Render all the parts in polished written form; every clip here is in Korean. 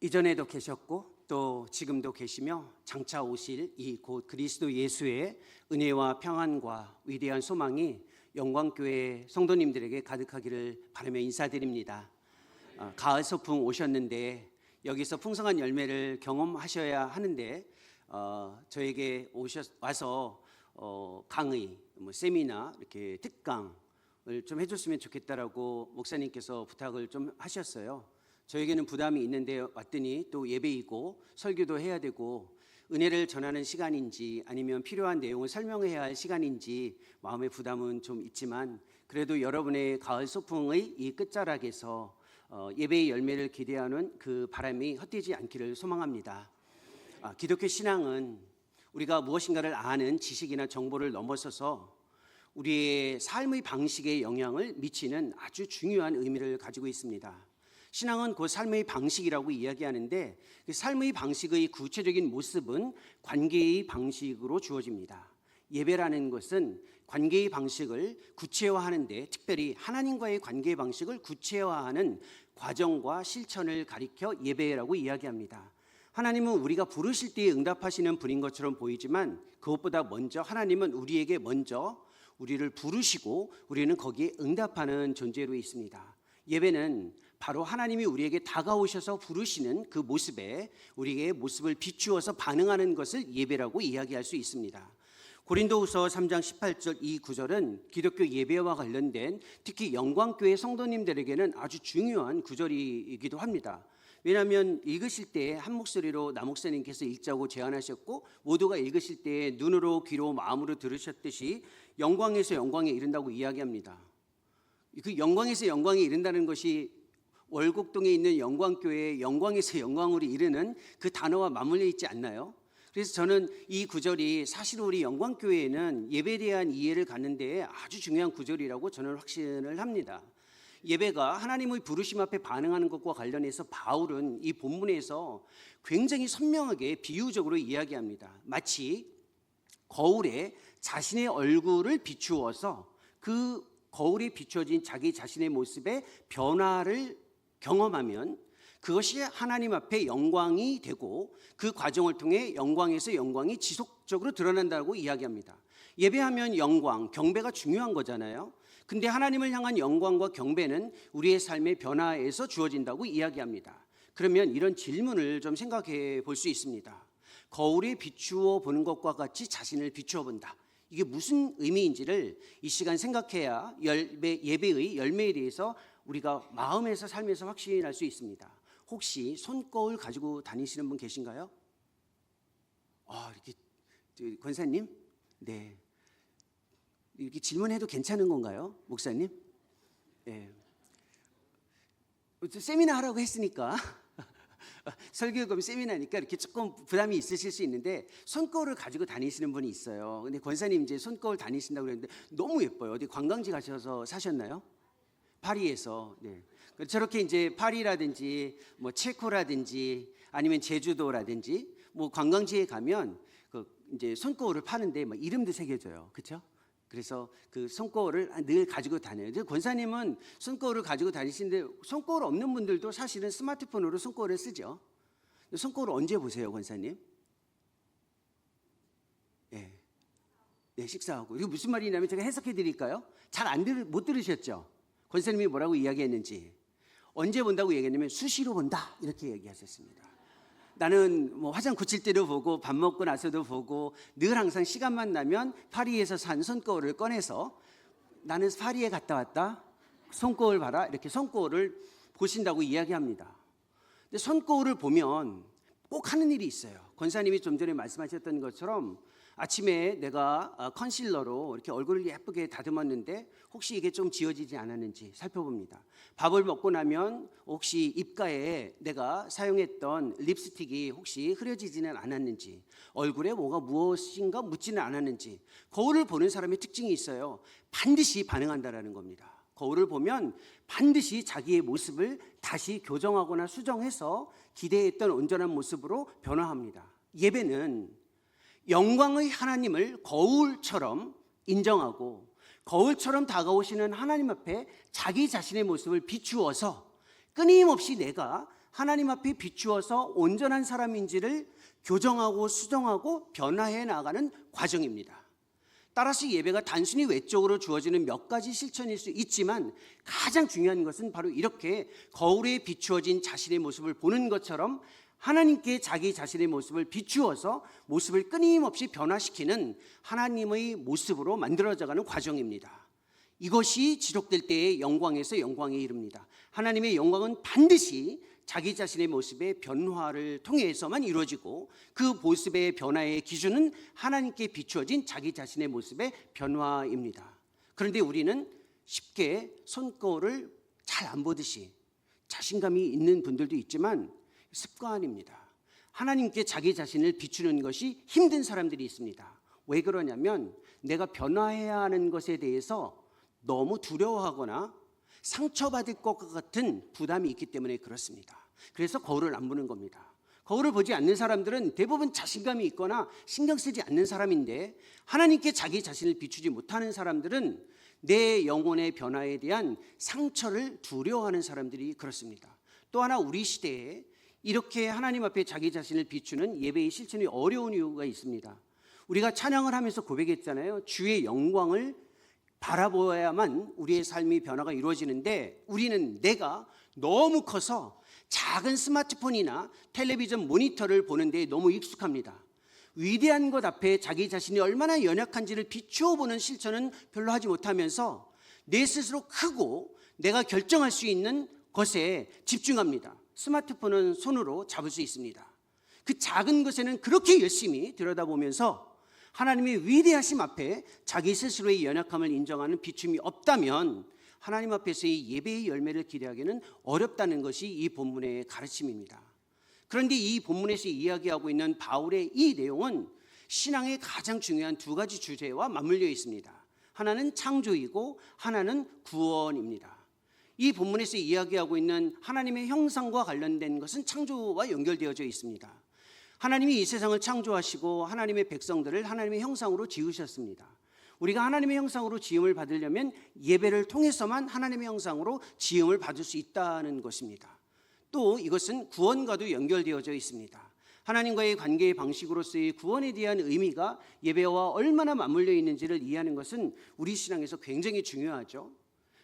이전에도 계셨고 또 지금도 계시며 장차 오실 이 곧 그리스도 예수의 은혜와 평안과 위대한 소망이 영광교회 성도님들에게 가득하기를 바라며 인사드립니다. 가을 소풍 오셨는데 여기서 풍성한 열매를 경험하셔야 하는데 저에게 와서 강의, 세미나, 이렇게 특강을 좀 해줬으면 좋겠다라고 목사님께서 부탁을 좀 하셨어요. 저에게는 부담이 있는데 왔더니 또 예배이고 설교도 해야 되고 은혜를 전하는 시간인지 아니면 필요한 내용을 설명해야 할 시간인지 마음의 부담은 좀 있지만 그래도 여러분의 가을 소풍의 이 끝자락에서 예배의 열매를 기대하는 그 바람이 헛되지 않기를 소망합니다. 기독교 신앙은 우리가 무엇인가를 아는 지식이나 정보를 넘어서서 우리의 삶의 방식에 영향을 미치는 아주 중요한 의미를 가지고 있습니다. 신앙은 그 삶의 방식이라고 이야기하는데 그 삶의 방식의 구체적인 모습은 관계의 방식으로 주어집니다. 예배라는 것은 관계의 방식을 구체화하는데 특별히 하나님과의 관계의 방식을 구체화하는 과정과 실천을 가리켜 예배라고 이야기합니다. 하나님은 우리가 부르실 때에 응답하시는 분인 것처럼 보이지만 그것보다 먼저 하나님은 우리에게 먼저 우리를 부르시고 우리는 거기에 응답하는 존재로 있습니다. 예배는 바로 하나님이 우리에게 다가오셔서 부르시는 그 모습에 우리의 모습을 비추어서 반응하는 것을 예배라고 이야기할 수 있습니다. 고린도후서 3장 18절 이 구절은 기독교 예배와 관련된 특히 영광교회 성도님들에게는 아주 중요한 구절이기도 합니다. 왜냐하면 읽으실 때 한 목소리로 나 목사님께서 읽자고 제안하셨고 모두가 읽으실 때 눈으로 귀로 마음으로 들으셨듯이 영광에서 영광에 이른다고 이야기합니다. 그 영광에서 영광에 이른다는 것이 월곡동에 있는 영광교회의 영광에서 영광으로 이르는 그 단어와 맞물려 있지 않나요? 그래서 저는 이 구절이 사실 우리 영광교회에는 예배에 대한 이해를 갖는 데 아주 중요한 구절이라고 저는 확신을 합니다. 예배가 하나님의 부르심 앞에 반응하는 것과 관련해서 바울은 이 본문에서 굉장히 선명하게 비유적으로 이야기합니다. 마치 거울에 자신의 얼굴을 비추어서 그 거울에 비춰진 자기 자신의 모습의 변화를 경험하면 그것이 하나님 앞에 영광이 되고 그 과정을 통해 영광에서 영광이 지속적으로 드러난다고 이야기합니다. 예배하면 영광, 경배가 중요한 거잖아요. 근데 하나님을 향한 영광과 경배는 우리의 삶의 변화에서 주어진다고 이야기합니다. 그러면 이런 질문을 좀 생각해 볼 수 있습니다. 거울에 비추어 보는 것과 같이 자신을 비추어 본다. 이게 무슨 의미인지를 이 시간 생각해야 예배의 열매에 대해서 우리가 마음에서 삶에서 확신할 수 있습니다. 혹시 손거울 가지고 다니시는 분 계신가요? 이렇게 권사님? 네. 이렇게 질문해도 괜찮은 건가요? 목사님? 네. 세미나 하라고 했으니까 설교금 세미나니까 이렇게 조금 부담이 있으실 수 있는데 손거울을 가지고 다니시는 분이 있어요. 근데 권사님 이제 손거울 다니신다고 그랬는데 너무 예뻐요. 어디 관광지 가셔서 사셨나요? 파리에서. 네. 저렇게 이제 파리라든지 뭐 체코라든지 아니면 제주도라든지 뭐 관광지에 가면 그 이제 손거울을 파는데 뭐 이름도 새겨져요. 그렇죠? 그래서 그 손거울을 늘 가지고 다녀요. 권사님은 손거울을 가지고 다니시는데 손거울 없는 분들도 사실은 스마트폰으로 손거울을 쓰죠. 손거울 언제 보세요, 권사님? 네. 네, 식사하고. 이거 무슨 말이냐면 제가 해석해 드릴까요? 못 들으셨죠? 권사님이 뭐라고 이야기했는지. 언제 본다고 얘기했냐면 수시로 본다 이렇게 얘기하셨습니다. 나는 뭐 화장 고칠 때도 보고 밥 먹고 나서도 보고 늘 항상 시간만 나면 파리에서 산 손거울을 꺼내서 나는 파리에 갔다 왔다 손거울 봐라 이렇게 손거울을 보신다고 이야기합니다. 근데 손거울을 보면 꼭 하는 일이 있어요. 권사님이 좀 전에 말씀하셨던 것처럼 아침에 내가 컨실러로 이렇게 얼굴을 예쁘게 다듬었는데 혹시 이게 좀 지워지지 않았는지 살펴봅니다. 밥을 먹고 나면 혹시 입가에 내가 사용했던 립스틱이 혹시 흐려지지는 않았는지, 얼굴에 무엇인가 묻지는 않았는지. 거울을 보는 사람의 특징이 있어요. 반드시 반응한다라는 겁니다. 거울을 보면 반드시 자기의 모습을 다시 교정하거나 수정해서 기대했던 온전한 모습으로 변화합니다. 예배는 영광의 하나님을 거울처럼 인정하고 거울처럼 다가오시는 하나님 앞에 자기 자신의 모습을 비추어서 끊임없이 내가 하나님 앞에 비추어서 온전한 사람인지를 교정하고 수정하고 변화해 나가는 과정입니다. 따라서 예배가 단순히 외적으로 주어지는 몇 가지 실천일 수 있지만 가장 중요한 것은 바로 이렇게 거울에 비추어진 자신의 모습을 보는 것처럼 하나님께 자기 자신의 모습을 비추어서 모습을 끊임없이 변화시키는 하나님의 모습으로 만들어져가는 과정입니다. 이것이 지속될 때의 영광에서 영광에 이릅니다. 하나님의 영광은 반드시 자기 자신의 모습의 변화를 통해서만 이루어지고 그 모습의 변화의 기준은 하나님께 비추어진 자기 자신의 모습의 변화입니다. 그런데 우리는 쉽게 손거울을 잘 안 보듯이 자신감이 있는 분들도 있지만 습관입니다. 하나님께 자기 자신을 비추는 것이 힘든 사람들이 있습니다. 왜 그러냐면 내가 변화해야 하는 것에 대해서 너무 두려워하거나 상처받을 것 같은 부담이 있기 때문에 그렇습니다. 그래서 거울을 안 보는 겁니다. 거울을 보지 않는 사람들은 대부분 자신감이 있거나 신경 쓰지 않는 사람인데 하나님께 자기 자신을 비추지 못하는 사람들은 내 영혼의 변화에 대한 상처를 두려워하는 사람들이 그렇습니다. 또 하나 우리 시대에 이렇게 하나님 앞에 자기 자신을 비추는 예배의 실천이 어려운 이유가 있습니다. 우리가 찬양을 하면서 고백했잖아요. 주의 영광을 바라보아야만 우리의 삶의 변화가 이루어지는데 우리는 내가 너무 커서 작은 스마트폰이나 텔레비전 모니터를 보는 데 너무 익숙합니다. 위대한 것 앞에 자기 자신이 얼마나 연약한지를 비추어 보는 실천은 별로 하지 못하면서 내 스스로 크고 내가 결정할 수 있는 것에 집중합니다. 스마트폰은 손으로 잡을 수 있습니다. 그 작은 것에는 그렇게 열심히 들여다보면서 하나님의 위대하심 앞에 자기 스스로의 연약함을 인정하는 비춤이 없다면 하나님 앞에서의 예배의 열매를 기대하기는 어렵다는 것이 이 본문의 가르침입니다. 그런데 이 본문에서 이야기하고 있는 바울의 이 내용은 신앙의 가장 중요한 두 가지 주제와 맞물려 있습니다. 하나는 창조이고 하나는 구원입니다. 이 본문에서 이야기하고 있는 하나님의 형상과 관련된 것은 창조와 연결되어져 있습니다. 하나님이 이 세상을 창조하시고 하나님의 백성들을 하나님의 형상으로 지으셨습니다. 우리가 하나님의 형상으로 지음을 받으려면 예배를 통해서만 하나님의 형상으로 지음을 받을 수 있다는 것입니다. 또 이것은 구원과도 연결되어져 있습니다. 하나님과의 관계의 방식으로서의 구원에 대한 의미가 예배와 얼마나 맞물려 있는지를 이해하는 것은 우리 신앙에서 굉장히 중요하죠.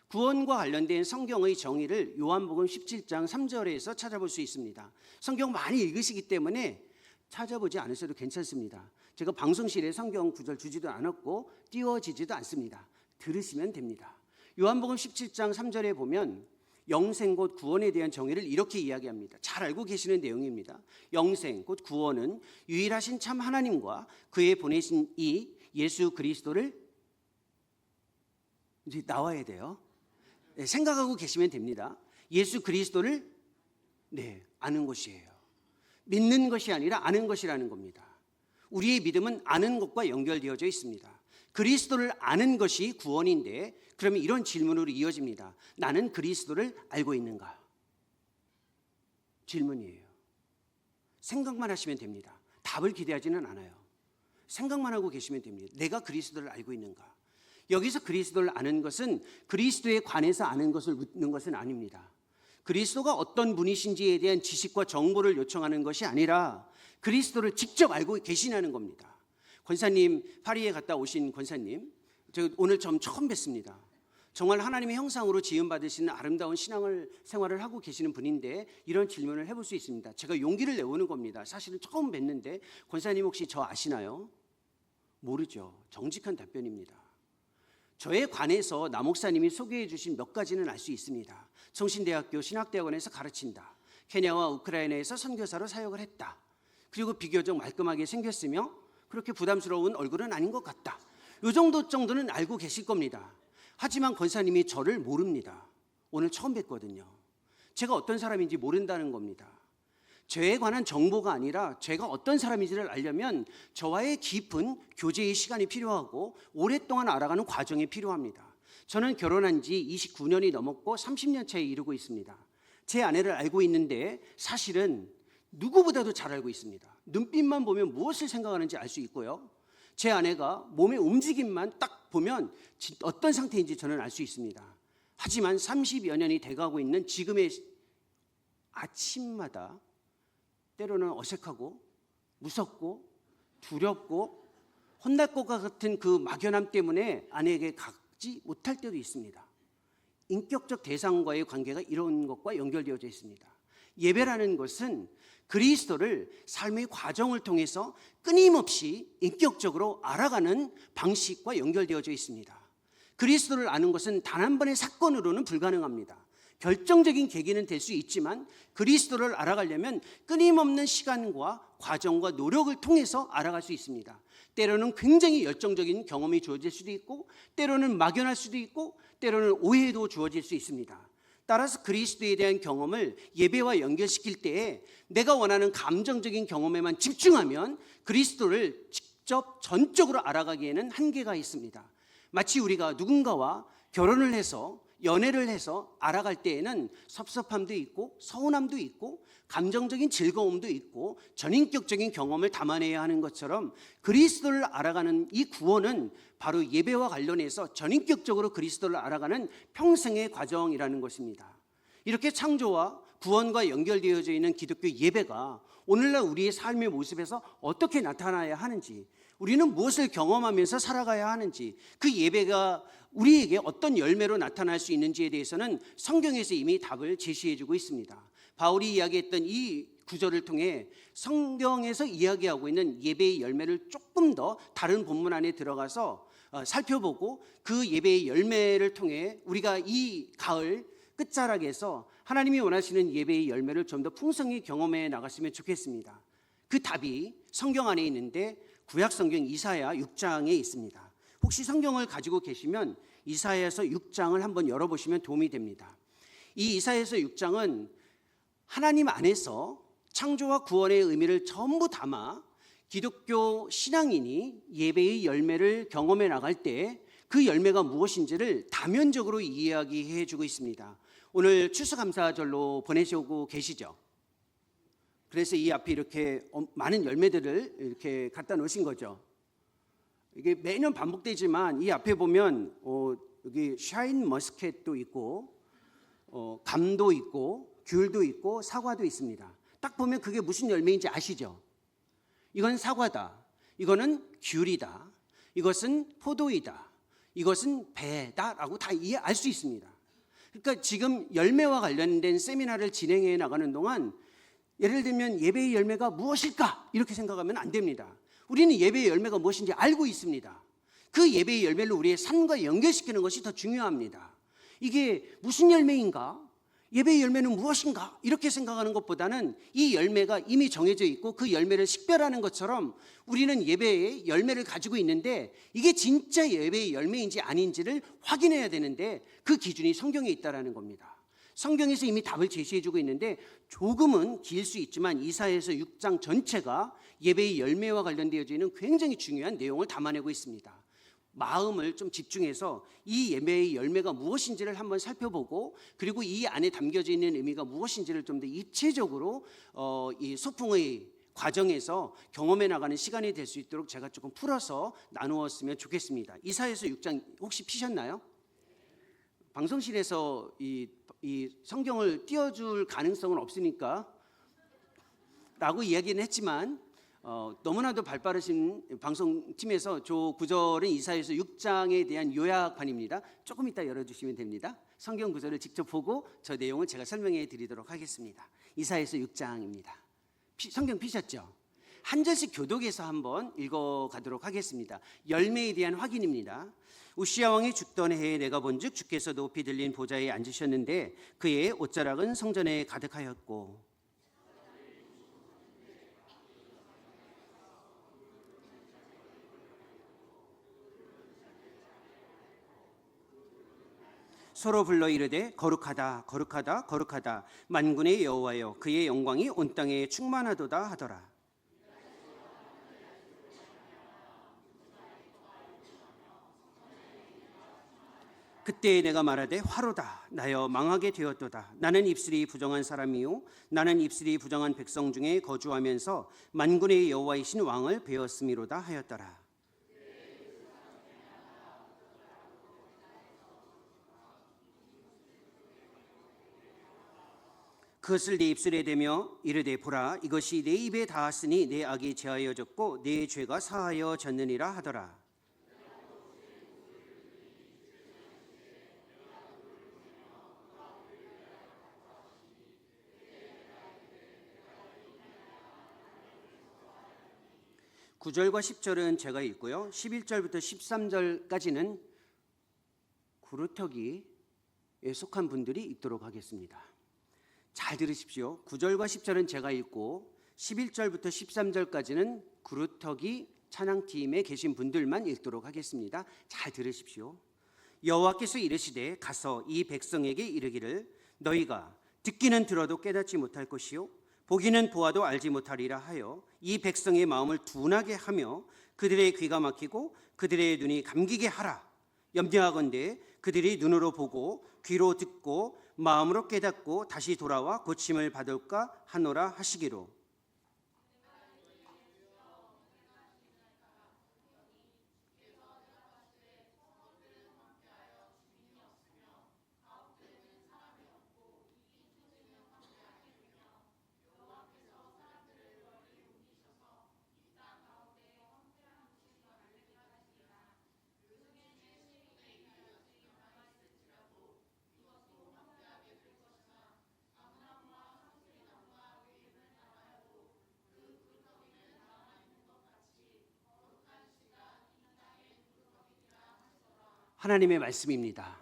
구원과 관련된 성경의 정의를 요한복음 17장 3절에서 찾아볼 수 있습니다. 성경 많이 읽으시기 때문에 찾아보지 않으셔도 괜찮습니다. 제가 방송실에 성경 구절 주지도 않았고 띄워지지도 않습니다. 들으시면 됩니다. 요한복음 17장 3절에 보면 영생 곧 구원에 대한 정의를 이렇게 이야기합니다. 잘 알고 계시는 내용입니다. 영생 곧 구원은 유일하신 참 하나님과 그의 보내신 이 예수 그리스도를 이제 나와야 돼요. 네, 생각하고 계시면 됩니다. 예수 그리스도를 아는 것이에요. 믿는 것이 아니라 아는 것이라는 겁니다. 우리의 믿음은 아는 것과 연결되어져 있습니다. 그리스도를 아는 것이 구원인데 그러면 이런 질문으로 이어집니다. 나는 그리스도를 알고 있는가? 질문이에요. 생각만 하시면 됩니다. 답을 기대하지는 않아요. 생각만 하고 계시면 됩니다. 내가 그리스도를 알고 있는가? 여기서 그리스도를 아는 것은 그리스도에 관해서 아는 것을 묻는 것은 아닙니다. 그리스도가 어떤 분이신지에 대한 지식과 정보를 요청하는 것이 아니라 그리스도를 직접 알고 계시냐는 겁니다. 권사님, 파리에 갔다 오신 권사님, 저 오늘 처음 뵀습니다. 정말 하나님의 형상으로 지음받으시는 아름다운 생활을 하고 계시는 분인데 이런 질문을 해볼 수 있습니다. 제가 용기를 내오는 겁니다. 사실은 처음 뵀는데 권사님 혹시 저 아시나요? 모르죠. 정직한 답변입니다. 저에 관해서 나 목사님이 소개해 주신 몇 가지는 알 수 있습니다. 성신대학교 신학대학원에서 가르친다. 케냐와 우크라이나에서 선교사로 사역을 했다. 그리고 비교적 말끔하게 생겼으며 그렇게 부담스러운 얼굴은 아닌 것 같다. 이 정도는 알고 계실 겁니다. 하지만 권사님이 저를 모릅니다. 오늘 처음 뵀거든요. 제가 어떤 사람인지 모른다는 겁니다. 저에 관한 정보가 아니라 제가 어떤 사람인지를 알려면 저와의 깊은 교제의 시간이 필요하고 오랫동안 알아가는 과정이 필요합니다. 저는 결혼한 지 29년이 넘었고 30년 차에 이르고 있습니다. 제 아내를 알고 있는데 사실은 누구보다도 잘 알고 있습니다. 눈빛만 보면 무엇을 생각하는지 알 수 있고요. 제 아내가 몸의 움직임만 딱 보면 어떤 상태인지 저는 알 수 있습니다. 하지만 30여 년이 돼가고 있는 지금의 아침마다 때로는 어색하고 무섭고 두렵고 혼날 것 같은 그 막연함 때문에 아내에게 가지 못할 때도 있습니다. 인격적 대상과의 관계가 이런 것과 연결되어져 있습니다. 예배라는 것은 그리스도를 삶의 과정을 통해서 끊임없이 인격적으로 알아가는 방식과 연결되어져 있습니다. 그리스도를 아는 것은 단 한 번의 사건으로는 불가능합니다. 결정적인 계기는 될 수 있지만 그리스도를 알아가려면 끊임없는 시간과 과정과 노력을 통해서 알아갈 수 있습니다. 때로는 굉장히 열정적인 경험이 주어질 수도 있고, 때로는 막연할 수도 있고, 때로는 오해도 주어질 수 있습니다. 따라서 그리스도에 대한 경험을 예배와 연결시킬 때에 내가 원하는 감정적인 경험에만 집중하면 그리스도를 직접 전적으로 알아가기에는 한계가 있습니다. 마치 우리가 누군가와 결혼을 해서 연애를 해서 알아갈 때에는 섭섭함도 있고 서운함도 있고 감정적인 즐거움도 있고 전인격적인 경험을 담아내야 하는 것처럼 그리스도를 알아가는 이 구원은 바로 예배와 관련해서 전인격적으로 그리스도를 알아가는 평생의 과정이라는 것입니다. 이렇게 창조와 구원과 연결되어져 있는 기독교 예배가 오늘날 우리의 삶의 모습에서 어떻게 나타나야 하는지, 우리는 무엇을 경험하면서 살아가야 하는지, 그 예배가 우리에게 어떤 열매로 나타날 수 있는지에 대해서는 성경에서 이미 답을 제시해주고 있습니다. 바울이 이야기했던 이 구절을 통해 성경에서 이야기하고 있는 예배의 열매를 조금 더 다른 본문 안에 들어가서 살펴보고 그 예배의 열매를 통해 우리가 이 가을 끝자락에서 하나님이 원하시는 예배의 열매를 좀 더 풍성히 경험해 나갔으면 좋겠습니다. 그 답이 성경 안에 있는데 구약 성경 이사야 6장에 있습니다. 혹시 성경을 가지고 계시면 이사야서 6장을 한번 열어보시면 도움이 됩니다. 이 이사야서 6장은 하나님 안에서 창조와 구원의 의미를 전부 담아 기독교 신앙인이 예배의 열매를 경험해 나갈 때 그 열매가 무엇인지를 다면적으로 이야기해 주고 있습니다. 오늘 추수감사절로 보내시고 계시죠? 그래서 이 앞에 이렇게 많은 열매들을 이렇게 갖다 놓으신 거죠. 이게 매년 반복되지만 이 앞에 보면 여기 샤인 머스켓도 있고 감도 있고 귤도 있고 사과도 있습니다. 딱 보면 그게 무슨 열매인지 아시죠? 이건 사과다, 이거는 귤이다, 이것은 포도이다, 이것은 배다라고 다 알 수 있습니다. 그러니까 지금 열매와 관련된 세미나를 진행해 나가는 동안 예를 들면 예배의 열매가 무엇일까? 이렇게 생각하면 안 됩니다. 우리는 예배의 열매가 무엇인지 알고 있습니다. 그 예배의 열매를 우리의 삶과 연결시키는 것이 더 중요합니다. 이게 무슨 열매인가? 예배의 열매는 무엇인가? 이렇게 생각하는 것보다는 이 열매가 이미 정해져 있고 그 열매를 식별하는 것처럼 우리는 예배의 열매를 가지고 있는데 이게 진짜 예배의 열매인지 아닌지를 확인해야 되는데 그 기준이 성경에 있다는 겁니다. 성경에서 이미 답을 제시해주고 있는데 조금은 길 수 있지만 이사야서 6장 전체가 예배의 열매와 관련되어져 있는 굉장히 중요한 내용을 담아내고 있습니다. 마음을 좀 집중해서 이 예배의 열매가 무엇인지를 한번 살펴보고 그리고 이 안에 담겨져 있는 의미가 무엇인지를 좀 더 입체적으로 이 소풍의 과정에서 경험해 나가는 시간이 될 수 있도록 제가 조금 풀어서 나누었으면 좋겠습니다. 이사야서 6장 혹시 피셨나요? 방송실에서 이 성경을 띄워줄 가능성은 없으니까 라고 이야기는 했지만 너무나도 발빠르신 방송팀에서 저 구절은 이사야서 6장에 대한 요약판입니다. 조금 이따 열어주시면 됩니다. 성경 구절을 직접 보고 저 내용을 제가 설명해 드리도록 하겠습니다. 이사야서 6장입니다. 성경 피셨죠? 한 절씩 교독해서 한번 읽어가도록 하겠습니다. 열매에 대한 확인입니다. 우시야 왕이 죽던 해에 내가 본즉 주께서 높이 들린 보좌에 앉으셨는데 그의 옷자락은 성전에 가득하였고 서로 불러 이르되 거룩하다 거룩하다 거룩하다 만군의 여호와여 그의 영광이 온 땅에 충만하도다 하더라. 그때 내가 말하되 화로다 나여 망하게 되었도다. 나는 입술이 부정한 사람이요 나는 입술이 부정한 백성 중에 거주하면서 만군의 여호와이신 왕을 배웠음이로다 하였더라. 그것을 내 입술에 대며 이르되 보라 이것이 내 입에 닿았으니 내 악이 제하여졌고 내 죄가 사하여졌느니라 하더라. (9절과) (10절은) 제가 읽고요. (11절부터) (13절까지는) 구루터기에 속한 분들이 읽도록 하겠습니다. 잘 들으십시오. (9절과) (10절은) 제가 읽고 (11절부터) (13절까지는) 구루터기 찬양팀에 계신 분들만 읽도록 하겠습니다. 잘 들으십시오. 여호와께서 이르시되 가서 이 백성에게 이르기를 너희가 듣기는 들어도 깨닫지 못할 것이요 보기는 보아도 알지 못하리라 하여 이 백성의 마음을 둔하게 하며 그들의 귀가 막히고 그들의 눈이 감기게 하라. 염려하건대 그들이 눈으로 보고 귀로 듣고 마음으로 깨닫고 다시 돌아와 고침을 받을까 하노라 하시기로. 하나님의 말씀입니다.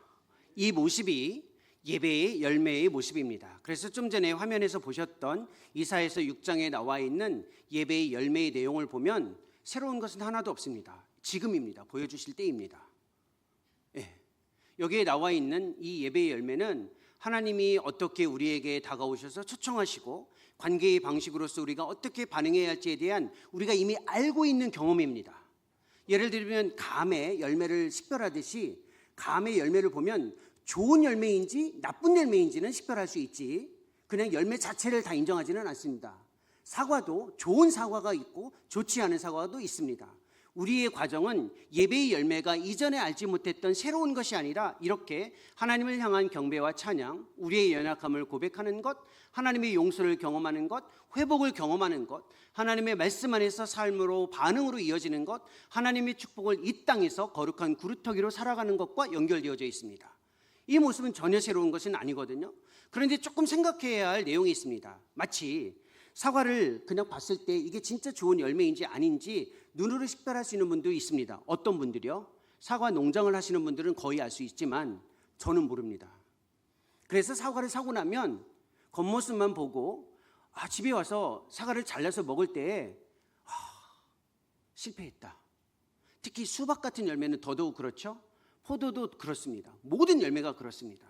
이 모습이 예배의 열매의 모습입니다. 그래서 좀 전에 화면에서 보셨던 이사야서 6장에 나와 있는 예배의 열매의 내용을 보면 새로운 것은 하나도 없습니다. 지금입니다. 보여주실 때입니다. 여기에 나와 있는 이 예배의 열매는 하나님이 어떻게 우리에게 다가오셔서 초청하시고 관계의 방식으로서 우리가 어떻게 반응해야 할지에 대한 우리가 이미 알고 있는 경험입니다. 예를 들면 감의 열매를 식별하듯이 감의 열매를 보면 좋은 열매인지 나쁜 열매인지는 식별할 수 있지 그냥 열매 자체를 다 인정하지는 않습니다. 사과도 좋은 사과가 있고 좋지 않은 사과도 있습니다. 우리의 과정은 예배의 열매가 이전에 알지 못했던 새로운 것이 아니라 이렇게 하나님을 향한 경배와 찬양, 우리의 연약함을 고백하는 것, 하나님의 용서를 경험하는 것, 회복을 경험하는 것, 하나님의 말씀 안에서 삶으로 반응으로 이어지는 것, 하나님의 축복을 이 땅에서 거룩한 구루터기로 살아가는 것과 연결되어져 있습니다. 이 모습은 전혀 새로운 것은 아니거든요. 그런데 조금 생각해야 할 내용이 있습니다. 마치 사과를 그냥 봤을 때 이게 진짜 좋은 열매인지 아닌지 눈으로 식별할 수 있는 분도 있습니다. 어떤 분들이요? 사과 농장을 하시는 분들은 거의 알 수 있지만 저는 모릅니다. 그래서 사과를 사고 나면 겉모습만 보고 집에 와서 사과를 잘라서 먹을 때 실패했다. 특히 수박 같은 열매는 더더욱 그렇죠. 포도도 그렇습니다. 모든 열매가 그렇습니다.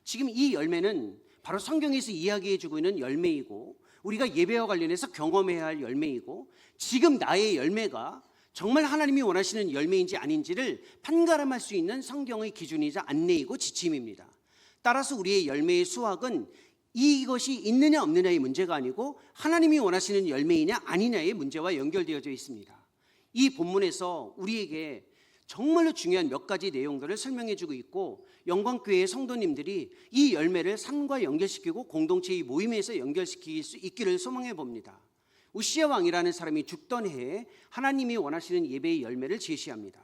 지금 이 열매는 바로 성경에서 이야기해주고 있는 열매이고 우리가 예배와 관련해서 경험해야 할 열매이고 지금 나의 열매가 정말 하나님이 원하시는 열매인지 아닌지를 판가름할 수 있는 성경의 기준이자 안내이고 지침입니다. 따라서 우리의 열매의 수확은 이것이 있느냐 없느냐의 문제가 아니고 하나님이 원하시는 열매이냐 아니냐의 문제와 연결되어져 있습니다. 이 본문에서 우리에게 정말로 중요한 몇 가지 내용들을 설명해주고 있고 영광교회의 성도님들이 이 열매를 삶과 연결시키고 공동체의 모임에서 연결시킬 수 있기를 소망해 봅니다. 우시야 왕이라는 사람이 죽던 해에 하나님이 원하시는 예배의 열매를 제시합니다.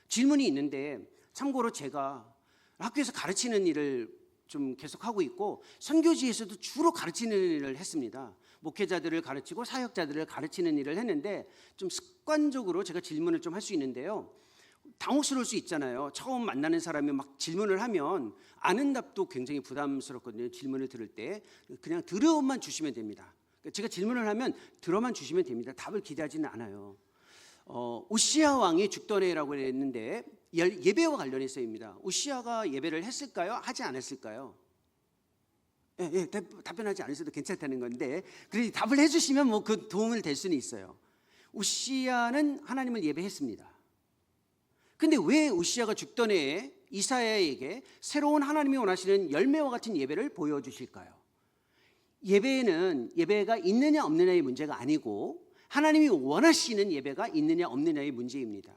질문이 있는데 참고로 제가 학교에서 가르치는 일을 좀 계속하고 있고 선교지에서도 주로 가르치는 일을 했습니다. 목회자들을 가르치고 사역자들을 가르치는 일을 했는데 좀 습관적으로 제가 질문을 좀 할 수 있는데요. 당혹스러울 수 있잖아요. 처음 만나는 사람이 막 질문을 하면 아는 답도 굉장히 부담스럽거든요. 질문을 들을 때 그냥 들어만 주시면 됩니다. 제가 질문을 하면 들어만 주시면 됩니다. 답을 기대하지는 않아요. 우시야 왕이 죽던 해라고 했는데 예배와 관련해서입니다. 우시야가 예배를 했을까요? 하지 않았을까요? 예, 답변하지 않으셔도 괜찮다는 건데 그래도 답을 해주시면 뭐 그 도움을 될 수는 있어요. 우시야는 하나님을 예배했습니다. 근데 왜 우시야가 죽던 해에 이사야에게 새로운 하나님이 원하시는 열매와 같은 예배를 보여주실까요? 예배가 있느냐 없느냐의 문제가 아니고 하나님이 원하시는 예배가 있느냐 없느냐의 문제입니다.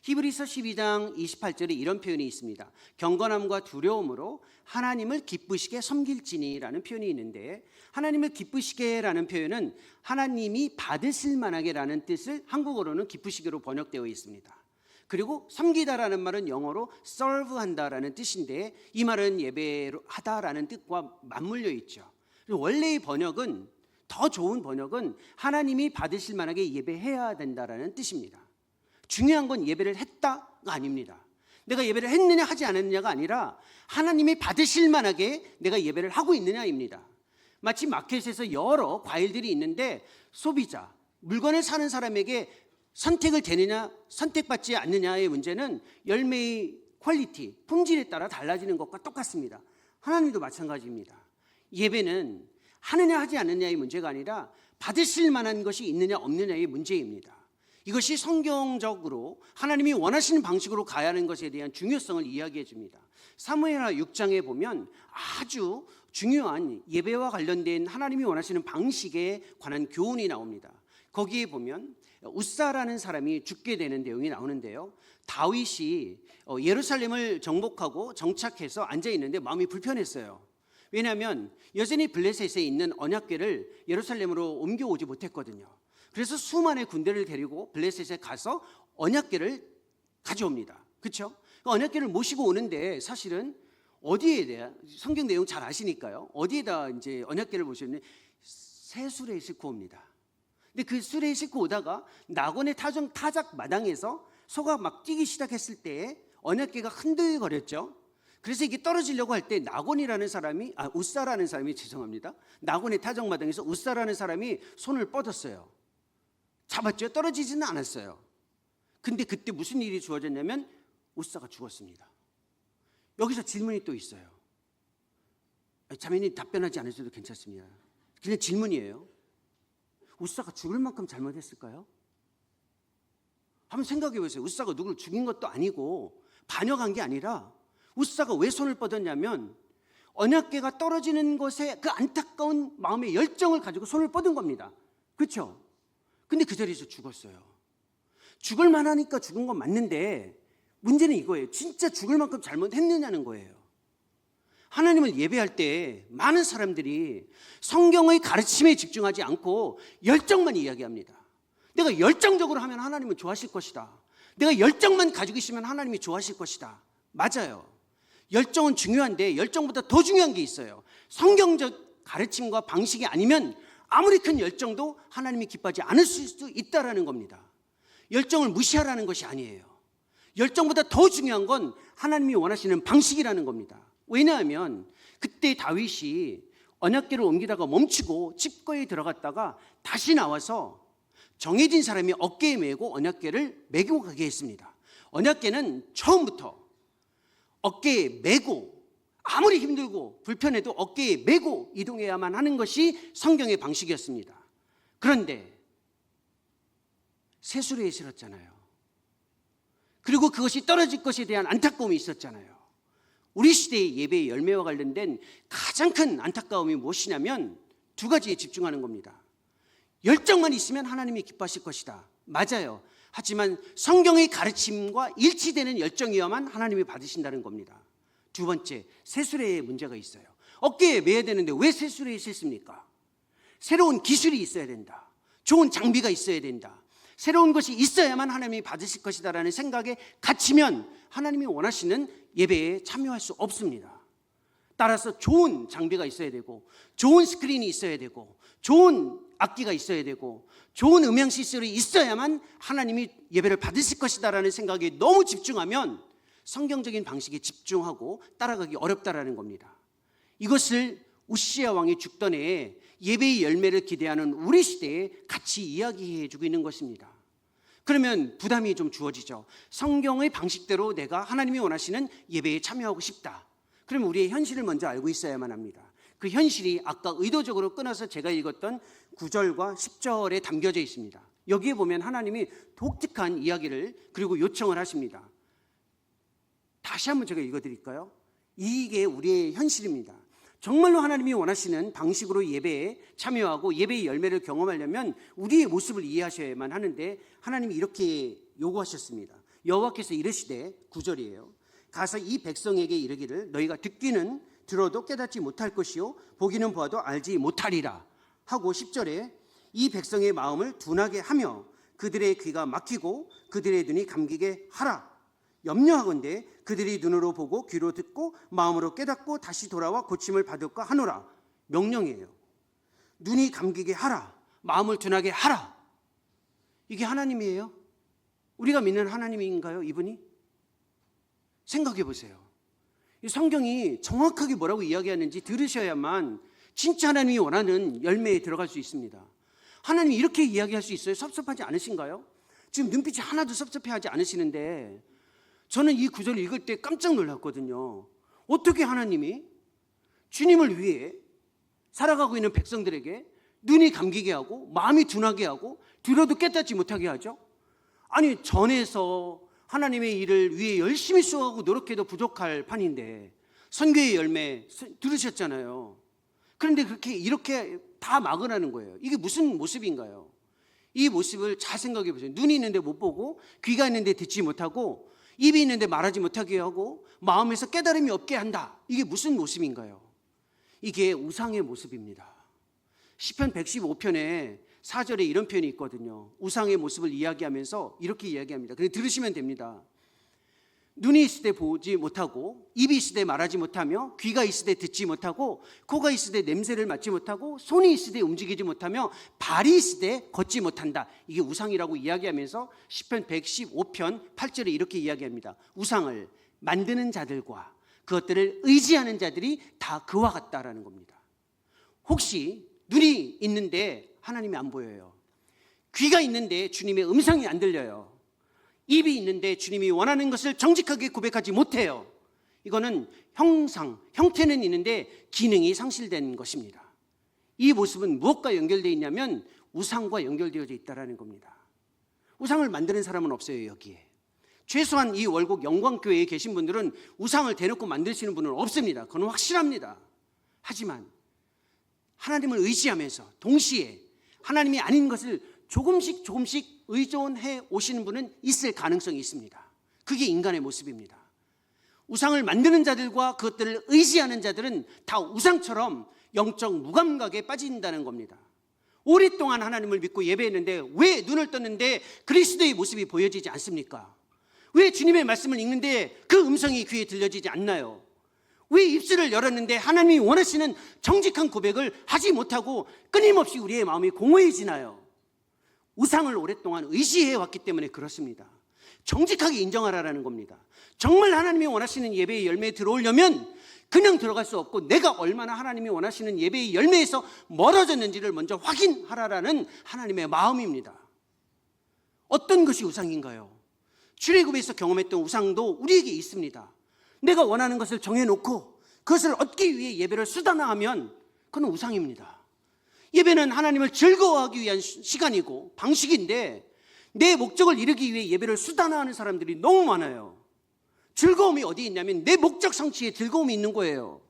히브리서 12장 28절에 이런 표현이 있습니다. 경건함과 두려움으로 하나님을 기쁘시게 섬길지니라는 표현이 있는데, 하나님을 기쁘시게라는 표현은 하나님이 받으실 만하게라는 뜻을 한국어로는 기쁘시게로 번역되어 있습니다. 그리고 섬기다라는 말은 영어로 serve한다라는 뜻인데, 이 말은 예배하다라는 뜻과 맞물려 있죠. 원래의 번역은, 더 좋은 번역은 하나님이 받으실 만하게 예배해야 된다라는 뜻입니다. 중요한 건 예배를 했다가 아닙니다. 내가 예배를 했느냐 하지 않았느냐가 아니라 하나님이 받으실 만하게 내가 예배를 하고 있느냐입니다. 마치 마켓에서 여러 과일들이 있는데 소비자, 물건을 사는 사람에게 선택을 되느냐 선택받지 않느냐의 문제는 열매의 퀄리티, 품질에 따라 달라지는 것과 똑같습니다. 하나님도 마찬가지입니다. 예배는 하느냐 하지 않느냐의 문제가 아니라 받으실 만한 것이 있느냐 없느냐의 문제입니다. 이것이 성경적으로 하나님이 원하시는 방식으로 가야 하는 것에 대한 중요성을 이야기해 줍니다. 사무엘하 6장에 보면 아주 중요한 예배와 관련된 하나님이 원하시는 방식에 관한 교훈이 나옵니다. 거기에 보면 우사라는 사람이 죽게 되는 내용이 나오는데요. 다윗이 예루살렘을 정복하고 정착해서 앉아 있는데 마음이 불편했어요. 왜냐하면 여전히 블레셋에 있는 언약궤를 예루살렘으로 옮겨오지 못했거든요. 그래서 수많은 군대를 데리고 블레셋에 가서 언약궤를 가져옵니다. 그렇죠? 언약궤를 모시고 오는데 사실은 어디에 대한, 성경 내용 잘 아시니까요. 어디에다 이제 언약궤를 모시면 새술에 싣고 옵니다. 근데 그 술에 싣고 오다가 낙원의 타작 마당에서 소가 막 뛰기 시작했을 때 언약궤가 흔들거렸죠. 그래서 이게 떨어지려고 할 때 낙원이라는 사람이, 우사라는 사람이, 죄송합니다, 낙원의 타작 마당에서 우사라는 사람이 손을 뻗었어요. 잡았죠. 떨어지지는 않았어요. 근데 그때 무슨 일이 주어졌냐면 우사가 죽었습니다. 여기서 질문이 또 있어요. 자매님 답변하지 않으셔도 괜찮습니다. 그냥 질문이에요. 우사가 죽을 만큼 잘못했을까요? 한번 생각해 보세요. 우사가 누구를 죽인 것도 아니고 반역한 게 아니라 우사가 왜 손을 뻗었냐면 언약궤가 떨어지는 것에 그 안타까운 마음의 열정을 가지고 손을 뻗은 겁니다. 그렇죠? 근데 그 자리에서 죽었어요. 죽을 만하니까 죽은 건 맞는데 문제는 이거예요. 진짜 죽을 만큼 잘못했느냐는 거예요. 하나님을 예배할 때 많은 사람들이 성경의 가르침에 집중하지 않고 열정만 이야기합니다. 내가 열정적으로 하면 하나님은 좋아하실 것이다. 내가 열정만 가지고 있으면 하나님이 좋아하실 것이다. 맞아요. 열정은 중요한데 열정보다 더 중요한 게 있어요. 성경적 가르침과 방식이 아니면 아무리 큰 열정도 하나님이 기뻐하지 않을 수도 있다는 겁니다. 열정을 무시하라는 것이 아니에요. 열정보다 더 중요한 건 하나님이 원하시는 방식이라는 겁니다. 왜냐하면 그때 다윗이 언약궤를 옮기다가 멈추고 집거에 들어갔다가 다시 나와서 정해진 사람이 어깨에 메고 언약궤를 메고 가게 했습니다. 언약궤는 처음부터 어깨에 메고, 아무리 힘들고 불편해도 어깨에 메고 이동해야만 하는 것이 성경의 방식이었습니다. 그런데 새수레에 실었잖아요. 그리고 그것이 떨어질 것에 대한 안타까움이 있었잖아요. 우리 시대의 예배의 열매와 관련된 가장 큰 안타까움이 무엇이냐면 두 가지에 집중하는 겁니다. 열정만 있으면 하나님이 기뻐하실 것이다. 맞아요. 하지만 성경의 가르침과 일치되는 열정이어야만 하나님이 받으신다는 겁니다. 두 번째, 새수레에 문제가 있어요. 어깨에 매야 되는데 왜 새수레에 싣습니까? 새로운 기술이 있어야 된다. 좋은 장비가 있어야 된다. 새로운 것이 있어야만 하나님이 받으실 것이다라는 생각에 갇히면 하나님이 원하시는 예배에 참여할 수 없습니다. 따라서 좋은 장비가 있어야 되고, 좋은 스크린이 있어야 되고, 좋은 악기가 있어야 되고, 좋은 음향 시설이 있어야만 하나님이 예배를 받으실 것이다라는 생각에 너무 집중하면 성경적인 방식에 집중하고 따라가기 어렵다라는 겁니다. 이것을 우시야 왕이 죽던 해에 예배의 열매를 기대하는 우리 시대에 같이 이야기해 주고 있는 것입니다. 그러면 부담이 좀 주어지죠. 성경의 방식대로 내가 하나님이 원하시는 예배에 참여하고 싶다. 그러면 우리의 현실을 먼저 알고 있어야만 합니다. 그 현실이 아까 의도적으로 끊어서 제가 읽었던 9절과 10절에 담겨져 있습니다. 여기에 보면 하나님이 독특한 이야기를 그리고 요청을 하십니다. 다시 한번 제가 읽어드릴까요? 이게 우리의 현실입니다. 정말로 하나님이 원하시는 방식으로 예배에 참여하고 예배의 열매를 경험하려면 우리의 모습을 이해하셔야만 하는데 하나님이 이렇게 요구하셨습니다. 여호와께서 이르시되 9절이에요. 가서 이 백성에게 이르기를 너희가 듣기는 들어도 깨닫지 못할 것이요 보기는 보아도 알지 못하리라 하고 10절에 이 백성의 마음을 둔하게 하며 그들의 귀가 막히고 그들의 눈이 감기게 하라. 염려하건대 그들이 눈으로 보고 귀로 듣고 마음으로 깨닫고 다시 돌아와 고침을 받을까 하노라. 명령이에요. 눈이 감기게 하라. 마음을 둔하게 하라. 이게 하나님이에요? 우리가 믿는 하나님인가요? 이분이? 생각해 보세요. 이 성경이 정확하게 뭐라고 이야기하는지 들으셔야만 진짜 하나님이 원하는 열매에 들어갈 수 있습니다. 하나님이 이렇게 이야기할 수 있어요? 섭섭하지 않으신가요? 지금 눈빛이 하나도 섭섭해하지 않으시는데 저는 이 구절을 읽을 때 깜짝 놀랐거든요. 어떻게 하나님이 주님을 위해 살아가고 있는 백성들에게 눈이 감기게 하고 마음이 둔하게 하고 들어도 깨닫지 못하게 하죠? 아니, 전에서 하나님의 일을 위해 열심히 수고하고 노력해도 부족할 판인데 선교의 열매 들으셨잖아요. 그런데 이렇게 다 막으라는 거예요. 이게 무슨 모습인가요? 이 모습을 잘 생각해 보세요. 눈이 있는데 못 보고 귀가 있는데 듣지 못하고 입이 있는데 말하지 못하게 하고 마음에서 깨달음이 없게 한다. 이게 무슨 모습인가요? 이게 우상의 모습입니다. 시편 115편에 4절에 이런 표현이 있거든요. 우상의 모습을 이야기하면서 이렇게 이야기합니다. 그냥 들으시면 됩니다. 눈이 있을 때 보지 못하고 입이 있을 때 말하지 못하며 귀가 있을 때 듣지 못하고 코가 있을 때 냄새를 맡지 못하고 손이 있을 때 움직이지 못하며 발이 있을 때 걷지 못한다. 이게 우상이라고 이야기하면서 시편 115편 8절에 이렇게 이야기합니다. 우상을 만드는 자들과 그것들을 의지하는 자들이 다 그와 같다라는 겁니다. 혹시 눈이 있는데 하나님이 안 보여요. 귀가 있는데 주님의 음성이 안 들려요. 입이 있는데 주님이 원하는 것을 정직하게 고백하지 못해요. 이거는 형태는 있는데 기능이 상실된 것입니다. 이 모습은 무엇과 연결되어 있냐면 우상과 연결되어져 있다는 겁니다. 우상을 만드는 사람은 없어요, 여기에. 최소한 이 월곡 영광교회에 계신 분들은 우상을 대놓고 만드시는 분은 없습니다. 그건 확실합니다. 하지만 하나님을 의지하면서 동시에 하나님이 아닌 것을 조금씩 의존해 오시는 분은 있을 가능성이 있습니다. 그게 인간의 모습입니다. 우상을 만드는 자들과 그것들을 의지하는 자들은 다 우상처럼 영적 무감각에 빠진다는 겁니다. 오랫동안 하나님을 믿고 예배했는데 왜 눈을 떴는데 그리스도의 모습이 보여지지 않습니까? 왜 주님의 말씀을 읽는데 그 음성이 귀에 들려지지 않나요? 왜 입술을 열었는데 하나님이 원하시는 정직한 고백을 하지 못하고 끊임없이 우리의 마음이 공허해지나요? 우상을 오랫동안 의지해 왔기 때문에 그렇습니다. 정직하게 인정하라는 겁니다. 정말 하나님이 원하시는 예배의 열매에 들어오려면 그냥 들어갈 수 없고 내가 얼마나 하나님이 원하시는 예배의 열매에서 멀어졌는지를 먼저 확인하라라는 하나님의 마음입니다. 어떤 것이 우상인가요? 출애굽에서 경험했던 우상도 우리에게 있습니다. 내가 원하는 것을 정해놓고 그것을 얻기 위해 예배를 수단화하면 그건 우상입니다. 예배는 하나님을 즐거워하기 위한 시간이고 방식인데 내 목적을 이루기 위해 예배를 수단화하는 사람들이 너무 많아요. 즐거움이 어디 있냐면 내 목적 성취에 즐거움이 있는 거예요.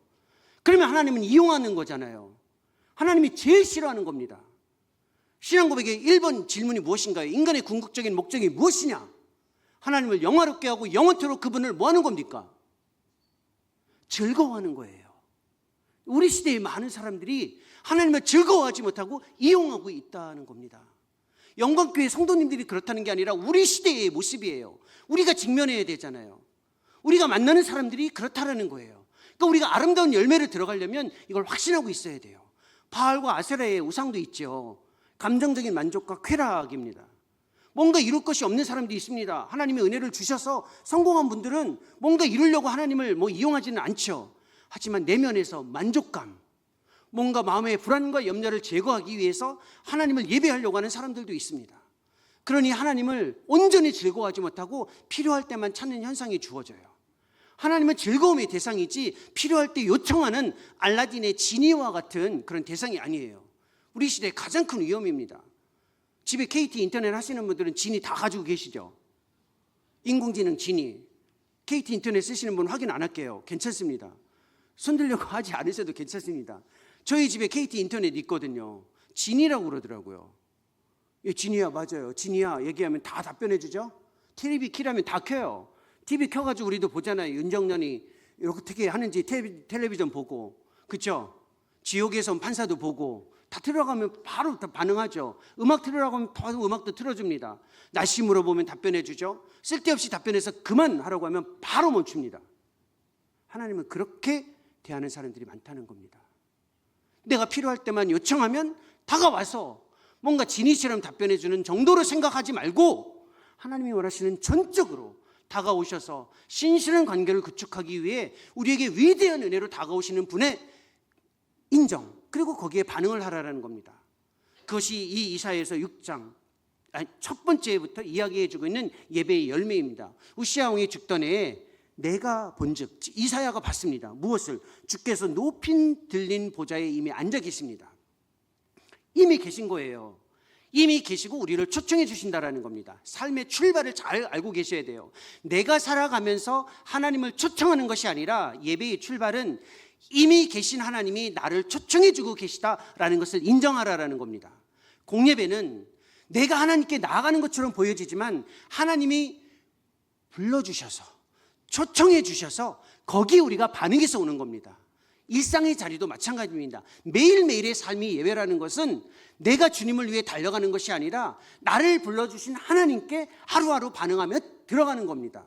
그러면 하나님은 이용하는 거잖아요. 하나님이 제일 싫어하는 겁니다. 신앙 고백의 1번 질문이 무엇인가요? 인간의 궁극적인 목적이 무엇이냐? 하나님을 영화롭게 하고 영원토록 그분을 뭐 하는 겁니까? 즐거워하는 거예요. 우리 시대의 많은 사람들이 하나님을 즐거워하지 못하고 이용하고 있다는 겁니다. 영광교회 성도님들이 그렇다는 게 아니라 우리 시대의 모습이에요. 우리가 직면해야 되잖아요. 우리가 만나는 사람들이 그렇다라는 거예요. 그러니까 우리가 아름다운 열매를 들어가려면 이걸 확신하고 있어야 돼요. 바알과 아세라의 우상도 있죠. 감정적인 만족과 쾌락입니다. 뭔가 이룰 것이 없는 사람도 있습니다. 하나님의 은혜를 주셔서 성공한 분들은 뭔가 이루려고 하나님을 이용하지는 않죠. 하지만 내면에서 만족감, 뭔가 마음의 불안과 염려를 제거하기 위해서 하나님을 예배하려고 하는 사람들도 있습니다. 그러니 하나님을 온전히 즐거워하지 못하고 필요할 때만 찾는 현상이 주어져요. 하나님은 즐거움의 대상이지 필요할 때 요청하는 알라딘의 지니와 같은 그런 대상이 아니에요. 우리 시대의 가장 큰 위험입니다. 집에 KT 인터넷 하시는 분들은 지니 다 가지고 계시죠? 인공지능 지니. KT 인터넷 쓰시는 분 확인 안 할게요. 괜찮습니다. 손들려고 하지 않으셔도 괜찮습니다. 저희 집에 KT 인터넷 있거든요. 지니라고 그러더라고요. 예, 지니야, 맞아요. 지니야 얘기하면 다 답변해 주죠? TV 키라면 다 켜요. TV 켜가지고 우리도 보잖아요. 윤정년이 어떻게 하는지 텔레비전 보고, 그렇죠? 지옥에서 온 판사도 보고, 다 들어가면 바로 다 반응하죠. 음악 틀으라고 하면 바로 음악도 틀어줍니다. 날씨 물어보면 답변해 주죠. 쓸데없이 답변해서 그만하라고 하면 바로 멈춥니다. 하나님은 그렇게 대하는 사람들이 많다는 겁니다. 내가 필요할 때만 요청하면 다가와서 뭔가 진이처럼 답변해 주는 정도로 생각하지 말고 하나님이 원하시는 전적으로 다가오셔서 신실한 관계를 구축하기 위해 우리에게 위대한 은혜로 다가오시는 분의 인정, 그리고 거기에 반응을 하라는 겁니다. 그것이 이 이사야서 6장 첫 번째부터 이야기해주고 있는 예배의 열매입니다. 우시야 왕이 죽던 해에 내가 본즉, 이사야가 봤습니다. 무엇을? 주께서 높이 들린 보좌에 이미 앉아 계십니다. 이미 계신 거예요. 이미 계시고 우리를 초청해 주신다라는 겁니다. 삶의 출발을 잘 알고 계셔야 돼요. 내가 살아가면서 하나님을 초청하는 것이 아니라 예배의 출발은 이미 계신 하나님이 나를 초청해 주고 계시다라는 것을 인정하라라는 겁니다. 공예배는 내가 하나님께 나아가는 것처럼 보여지지만 하나님이 불러주셔서 초청해 주셔서 거기에 우리가 반응해서 오는 겁니다. 일상의 자리도 마찬가지입니다. 매일매일의 삶이 예배라는 것은 내가 주님을 위해 달려가는 것이 아니라 나를 불러주신 하나님께 하루하루 반응하며 들어가는 겁니다.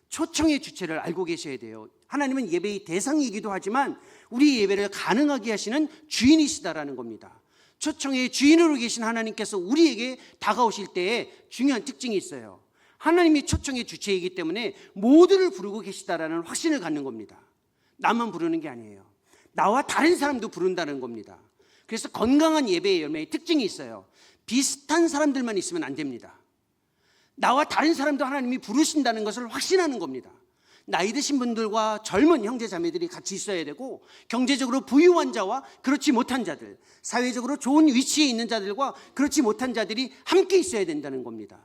초청의 주체를 알고 계셔야 돼요. 하나님은 예배의 대상이기도 하지만 우리 예배를 가능하게 하시는 주인이시다라는 겁니다. 초청의 주인으로 계신 하나님께서 우리에게 다가오실 때에 중요한 특징이 있어요. 하나님이 초청의 주체이기 때문에 모두를 부르고 계시다라는 확신을 갖는 겁니다. 나만 부르는 게 아니에요. 나와 다른 사람도 부른다는 겁니다. 그래서 건강한 예배의 열매의 특징이 있어요. 비슷한 사람들만 있으면 안 됩니다. 나와 다른 사람도 하나님이 부르신다는 것을 확신하는 겁니다. 나이 드신 분들과 젊은 형제 자매들이 같이 있어야 되고, 경제적으로 부유한 자와 그렇지 못한 자들, 사회적으로 좋은 위치에 있는 자들과 그렇지 못한 자들이 함께 있어야 된다는 겁니다.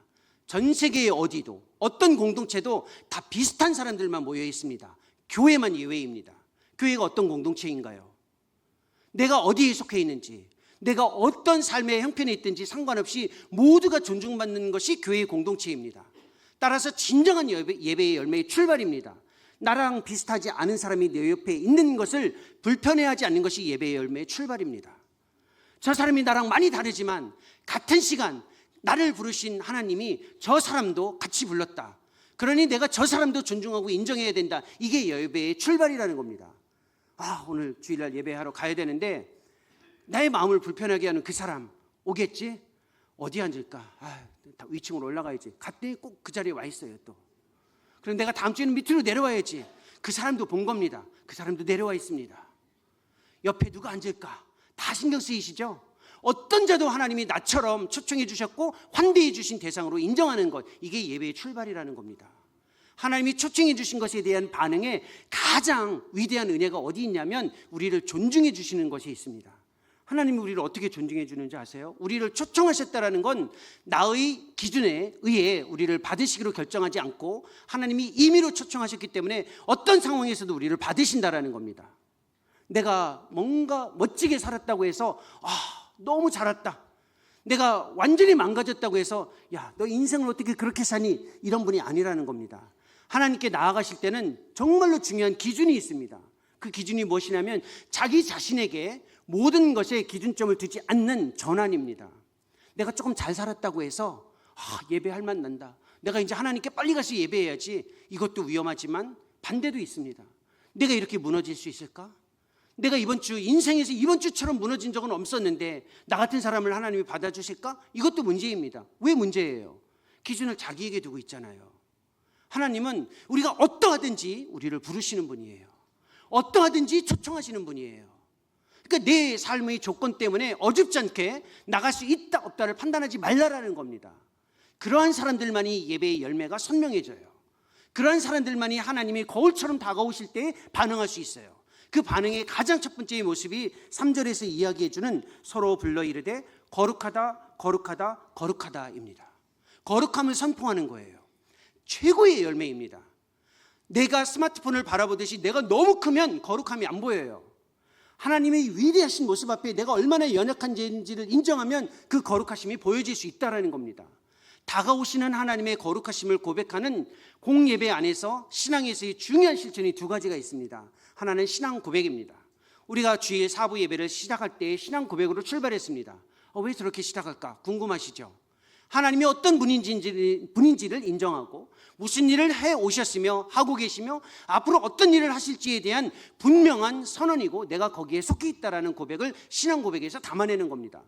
전 세계의 어디도 어떤 공동체도 다 비슷한 사람들만 모여 있습니다. 교회만 예외입니다. 교회가 어떤 공동체인가요? 내가 어디에 속해 있는지, 내가 어떤 삶의 형편에 있든지 상관없이 모두가 존중받는 것이 교회의 공동체입니다. 따라서 진정한 예배의 열매의 출발입니다. 나랑 비슷하지 않은 사람이 내 옆에 있는 것을 불편해하지 않는 것이 예배의 열매의 출발입니다. 저 사람이 나랑 많이 다르지만 같은 시간 나를 부르신 하나님이 저 사람도 같이 불렀다. 그러니 내가 저 사람도 존중하고 인정해야 된다. 이게 예배의 출발이라는 겁니다. 오늘 주일날 예배하러 가야 되는데 나의 마음을 불편하게 하는 그 사람 오겠지? 어디 앉을까? 위층으로 올라가야지. 갔더니 꼭 그 자리에 와 있어요 또. 그럼 내가 다음 주에는 밑으로 내려와야지. 그 사람도 본 겁니다. 그 사람도 내려와 있습니다. 옆에 누가 앉을까? 다 신경 쓰이시죠? 어떤 자도 하나님이 나처럼 초청해 주셨고 환대해 주신 대상으로 인정하는 것, 이게 예배의 출발이라는 겁니다. 하나님이 초청해 주신 것에 대한 반응에 가장 위대한 은혜가 어디 있냐면 우리를 존중해 주시는 것이 있습니다. 하나님이 우리를 어떻게 존중해 주는지 아세요? 우리를 초청하셨다는 건 나의 기준에 의해 우리를 받으시기로 결정하지 않고 하나님이 임의로 초청하셨기 때문에 어떤 상황에서도 우리를 받으신다는 겁니다. 내가 뭔가 멋지게 살았다고 해서 너무 잘했다, 내가 완전히 망가졌다고 해서 야, 너 인생을 어떻게 그렇게 사니? 이런 분이 아니라는 겁니다. 하나님께 나아가실 때는 정말로 중요한 기준이 있습니다. 그 기준이 무엇이냐면 자기 자신에게 모든 것에 기준점을 두지 않는 전환입니다. 내가 조금 잘 살았다고 해서 예배할 맛 난다, 내가 이제 하나님께 빨리 가서 예배해야지, 이것도 위험하지만 반대도 있습니다. 내가 이렇게 무너질 수 있을까? 내가 이번 주 인생에서 이번 주처럼 무너진 적은 없었는데 나 같은 사람을 하나님이 받아주실까? 이것도 문제입니다. 왜 문제예요? 기준을 자기에게 두고 있잖아요. 하나님은 우리가 어떠하든지 우리를 부르시는 분이에요. 어떠하든지 초청하시는 분이에요. 그러니까 내 삶의 조건 때문에 어줍지 않게 나갈 수 있다 없다를 판단하지 말라라는 겁니다. 그러한 사람들만이 예배의 열매가 선명해져요. 그러한 사람들만이 하나님이 거울처럼 다가오실 때 반응할 수 있어요. 그 반응의 가장 첫 번째의 모습이 3절에서 이야기해주는 서로 불러 이르되 거룩하다 거룩하다 거룩하다입니다. 거룩함을 선포하는 거예요. 최고의 열매입니다. 내가 스마트폰을 바라보듯이 내가 너무 크면 거룩함이 안 보여요. 하나님의 위대하신 모습 앞에 내가 얼마나 연약한지를 인정하면 그 거룩하심이 보여질 수 있다는 겁니다. 다가오시는 하나님의 거룩하심을 고백하는 공예배 안에서 신앙에서의 중요한 실천이 두 가지가 있습니다. 하나는 신앙 고백입니다. 우리가 주일 4부 예배를 시작할 때 신앙 고백으로 출발했습니다. 왜 저렇게 시작할까 궁금하시죠? 하나님이 어떤 분인지를 인정하고 무슨 일을 해 오셨으며 하고 계시며 앞으로 어떤 일을 하실지에 대한 분명한 선언이고 내가 거기에 속해 있다라는 고백을 신앙 고백에서 담아내는 겁니다.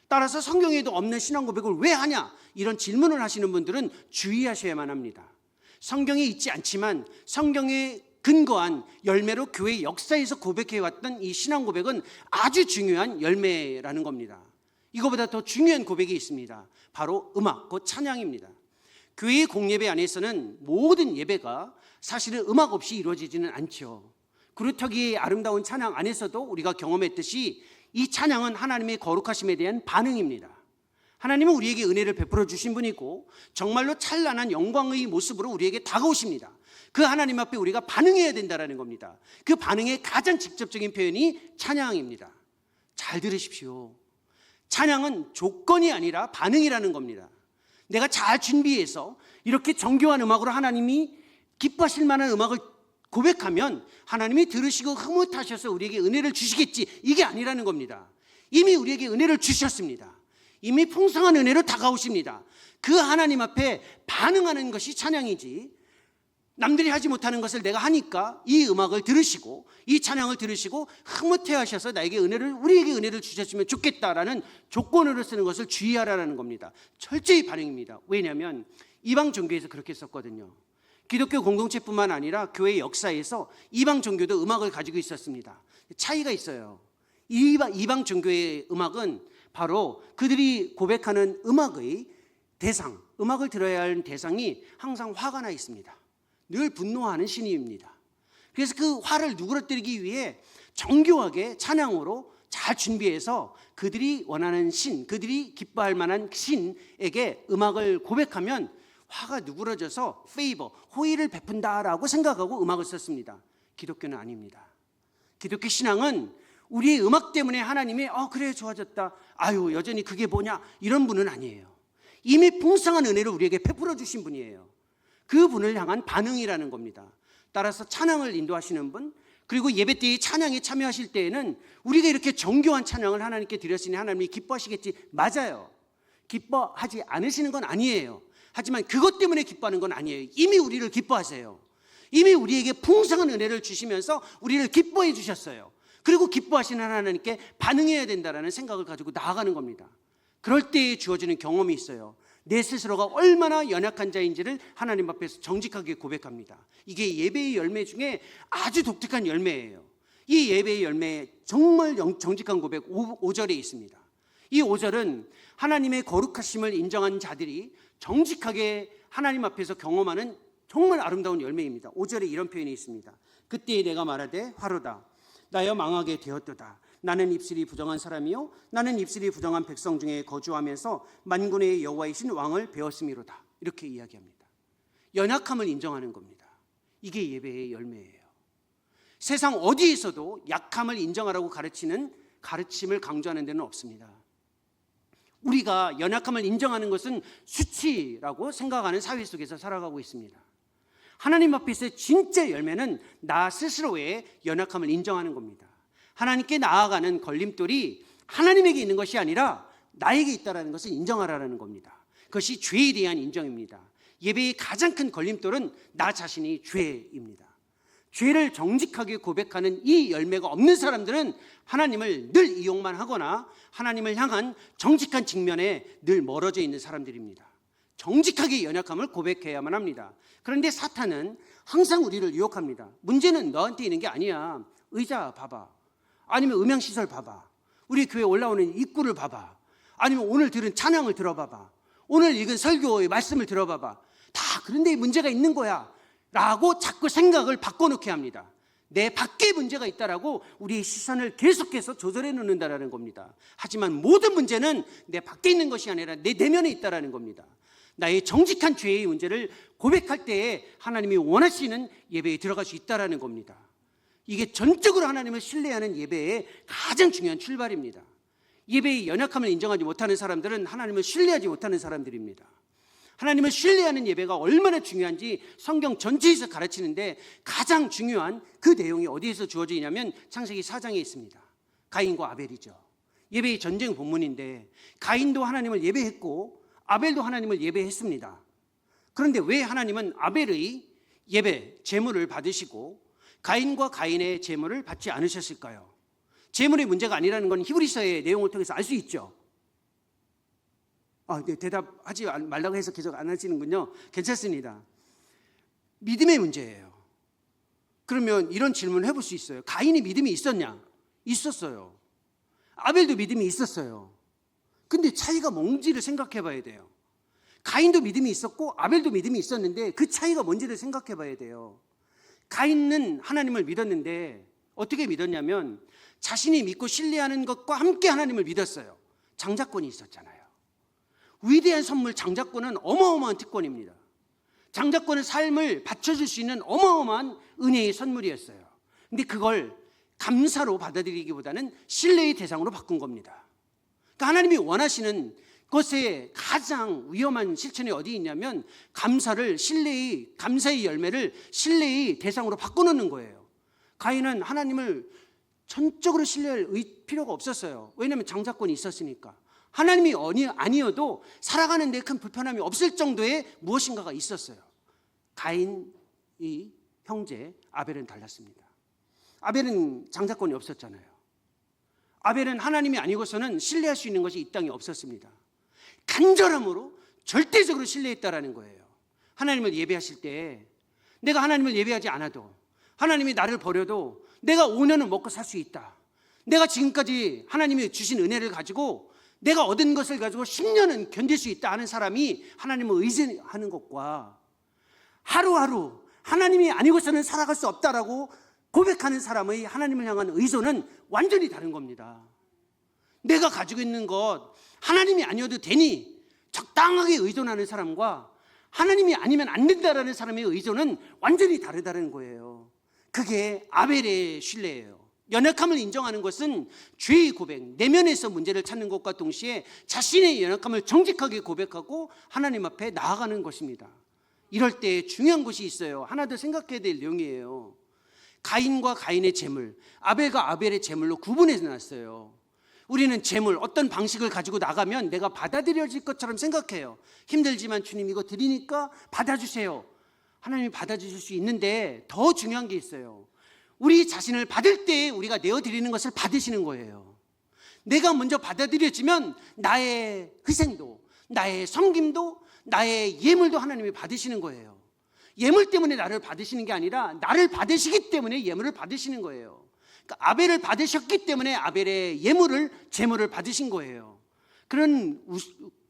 따라서 성경에도 없는 신앙 고백을 왜 하냐? 이런 질문을 하시는 분들은 주의하셔야만 합니다. 성경에 있지 않지만 성경에 근거한 열매로 교회 역사에서 고백해왔던 이 신앙 고백은 아주 중요한 열매라는 겁니다. 이거보다 더 중요한 고백이 있습니다. 바로 음악, 곧 찬양입니다. 교회의 공예배 안에서는 모든 예배가 사실은 음악 없이 이루어지지는 않죠. 그렇다기에 아름다운 찬양 안에서도 우리가 경험했듯이 이 찬양은 하나님의 거룩하심에 대한 반응입니다. 하나님은 우리에게 은혜를 베풀어 주신 분이고 정말로 찬란한 영광의 모습으로 우리에게 다가오십니다. 그 하나님 앞에 우리가 반응해야 된다는 겁니다. 그 반응의 가장 직접적인 표현이 찬양입니다. 잘 들으십시오. 찬양은 조건이 아니라 반응이라는 겁니다. 내가 잘 준비해서 이렇게 정교한 음악으로 하나님이 기뻐하실 만한 음악을 고백하면 하나님이 들으시고 흐뭇하셔서 우리에게 은혜를 주시겠지, 이게 아니라는 겁니다. 이미 우리에게 은혜를 주셨습니다. 이미 풍성한 은혜로 다가오십니다. 그 하나님 앞에 반응하는 것이 찬양이지, 남들이 하지 못하는 것을 내가 하니까 이 음악을 들으시고 이 찬양을 들으시고 흐뭇해 하셔서 우리에게 은혜를 주셨으면 좋겠다라는 조건으로 쓰는 것을 주의하라는 겁니다. 철저히 반응입니다. 왜냐하면 이방 종교에서 그렇게 썼거든요. 기독교 공동체뿐만 아니라 교회 역사에서 이방 종교도 음악을 가지고 있었습니다. 차이가 있어요. 이방 종교의 음악은 바로 그들이 고백하는 음악의 대상, 음악을 들어야 하는 대상이 항상 화가 나 있습니다. 늘 분노하는 신입니다. 그래서 그 화를 누그러뜨리기 위해 정교하게 찬양으로 잘 준비해서 그들이 원하는 신, 그들이 기뻐할 만한 신에게 음악을 고백하면 화가 누그러져서 호의를 베푼다라고 생각하고 음악을 썼습니다. 기독교는 아닙니다. 기독교 신앙은 우리의 음악 때문에 하나님이 그래 좋아졌다, 여전히 그게 뭐냐, 이런 분은 아니에요. 이미 풍성한 은혜를 우리에게 베풀어 주신 분이에요. 그 분을 향한 반응이라는 겁니다. 따라서 찬양을 인도하시는 분, 그리고 예배 때의 찬양에 참여하실 때에는 우리가 이렇게 정교한 찬양을 하나님께 드렸으니 하나님이 기뻐하시겠지, 맞아요. 기뻐하지 않으시는 건 아니에요. 하지만 그것 때문에 기뻐하는 건 아니에요. 이미 우리를 기뻐하세요. 이미 우리에게 풍성한 은혜를 주시면서 우리를 기뻐해 주셨어요. 그리고 기뻐하시는 하나님께 반응해야 된다는 생각을 가지고 나아가는 겁니다. 그럴 때에 주어지는 경험이 있어요. 내 스스로가 얼마나 연약한 자인지를 하나님 앞에서 정직하게 고백합니다. 이게 예배의 열매 중에 아주 독특한 열매예요. 이 예배의 열매 정말 정직한 고백 5절에 있습니다. 이 5절은 하나님의 거룩하심을 인정한 자들이 정직하게 하나님 앞에서 경험하는 정말 아름다운 열매입니다. 5절에 이런 표현이 있습니다. 그때 내가 말하되 화로다, 나여 망하게 되었도다. 나는 입술이 부정한 사람이요 나는 입술이 부정한 백성 중에 거주하면서 만군의 여호와이신 왕을 배웠음이로다. 이렇게 이야기합니다. 연약함을 인정하는 겁니다. 이게 예배의 열매예요. 세상 어디에서도 약함을 인정하라고 가르치는 가르침을 강조하는 데는 없습니다. 우리가 연약함을 인정하는 것은 수치라고 생각하는 사회 속에서 살아가고 있습니다. 하나님 앞에서의 진짜 열매는 나 스스로의 연약함을 인정하는 겁니다. 하나님께 나아가는 걸림돌이 하나님에게 있는 것이 아니라 나에게 있다는 것을 인정하라는 겁니다. 그것이 죄에 대한 인정입니다. 예배의 가장 큰 걸림돌은 나 자신이 죄입니다. 죄를 정직하게 고백하는 이 열매가 없는 사람들은 하나님을 늘 이용만 하거나 하나님을 향한 정직한 직면에 늘 멀어져 있는 사람들입니다. 정직하게 연약함을 고백해야만 합니다. 그런데 사탄은 항상 우리를 유혹합니다. 문제는 너한테 있는 게 아니야. 의자 봐봐, 아니면 음향시설 봐봐, 우리 교회 올라오는 입구를 봐봐, 아니면 오늘 들은 찬양을 들어봐봐, 오늘 읽은 설교의 말씀을 들어봐봐, 다 그런 데에 문제가 있는 거야 라고 자꾸 생각을 바꿔놓게 합니다. 내 밖에 문제가 있다라고 우리의 시선을 계속해서 조절해 놓는다는 겁니다. 하지만 모든 문제는 내 밖에 있는 것이 아니라 내 내면에 있다는 겁니다. 나의 정직한 죄의 문제를 고백할 때에 하나님이 원하시는 예배에 들어갈 수 있다는 겁니다. 이게 전적으로 하나님을 신뢰하는 예배의 가장 중요한 출발입니다. 예배의 연약함을 인정하지 못하는 사람들은 하나님을 신뢰하지 못하는 사람들입니다. 하나님을 신뢰하는 예배가 얼마나 중요한지 성경 전체에서 가르치는데 가장 중요한 그 내용이 어디에서 주어져 있냐면 창세기 4장에 있습니다. 가인과 아벨이죠. 예배의 전쟁 본문인데 가인도 하나님을 예배했고 아벨도 하나님을 예배했습니다. 그런데 왜 하나님은 아벨의 예배, 제물을 받으시고 가인과 가인의 제물을 받지 않으셨을까요? 제물의 문제가 아니라는 건 히브리서의 내용을 통해서 알 수 있죠. 네, 대답하지 말라고 해서 계속 안 하시는군요. 괜찮습니다. 믿음의 문제예요. 그러면 이런 질문을 해볼 수 있어요. 가인이 믿음이 있었냐? 있었어요. 아벨도 믿음이 있었어요. 근데 차이가 뭔지를 생각해 봐야 돼요. 가인도 믿음이 있었고 아벨도 믿음이 있었는데 그 차이가 뭔지를 생각해 봐야 돼요. 가인은 하나님을 믿었는데 어떻게 믿었냐면 자신이 믿고 신뢰하는 것과 함께 하나님을 믿었어요. 장자권이 있었잖아요. 위대한 선물 장자권은 어마어마한 특권입니다. 장자권은 삶을 바쳐줄 수 있는 어마어마한 은혜의 선물이었어요. 근데 그걸 감사로 받아들이기보다는 신뢰의 대상으로 바꾼 겁니다. 그러니까 하나님이 원하시는 것의 가장 위험한 실천이 어디 있냐면 감사의 열매를 신뢰의 대상으로 바꿔놓는 거예요. 가인은 하나님을 전적으로 신뢰할 필요가 없었어요. 왜냐하면 장자권이 있었으니까. 하나님이 아니어도 살아가는 데 큰 불편함이 없을 정도의 무엇인가가 있었어요. 가인의 형제 아벨은 달랐습니다. 아벨은 장자권이 없었잖아요. 아벨은 하나님이 아니고서는 신뢰할 수 있는 것이 이 땅에 없었습니다. 간절함으로 절대적으로 신뢰했다라는 거예요. 하나님을 예배하실 때 내가 하나님을 예배하지 않아도 하나님이 나를 버려도 내가 5년은 먹고 살 수 있다. 내가 지금까지 하나님이 주신 은혜를 가지고 내가 얻은 것을 가지고 10년은 견딜 수 있다 하는 사람이 하나님을 의지하는 것과 하루하루 하나님이 아니고서는 살아갈 수 없다라고 고백하는 사람의 하나님을 향한 의존은 완전히 다른 겁니다. 내가 가지고 있는 것 하나님이 아니어도 되니 적당하게 의존하는 사람과 하나님이 아니면 안 된다라는 사람의 의존은 완전히 다르다는 거예요. 그게 아벨의 신뢰예요. 연약함을 인정하는 것은 죄의 고백, 내면에서 문제를 찾는 것과 동시에 자신의 연약함을 정직하게 고백하고 하나님 앞에 나아가는 것입니다. 이럴 때 중요한 것이 있어요. 하나 더 생각해야 될 내용이에요. 가인과 가인의 제물, 아벨과 아벨의 제물로 구분해 놨어요. 우리는 제물, 어떤 방식을 가지고 나가면 내가 받아들여질 것처럼 생각해요. 힘들지만 주님 이거 드리니까 받아주세요. 하나님이 받아주실 수 있는데 더 중요한 게 있어요. 우리 자신을 받을 때 우리가 내어드리는 것을 받으시는 거예요. 내가 먼저 받아들여지면 나의 희생도, 나의 섬김도, 나의 예물도 하나님이 받으시는 거예요. 예물 때문에 나를 받으시는 게 아니라 나를 받으시기 때문에 예물을 받으시는 거예요. 그러니까 아벨을 받으셨기 때문에 아벨의 제물을 받으신 거예요. 그런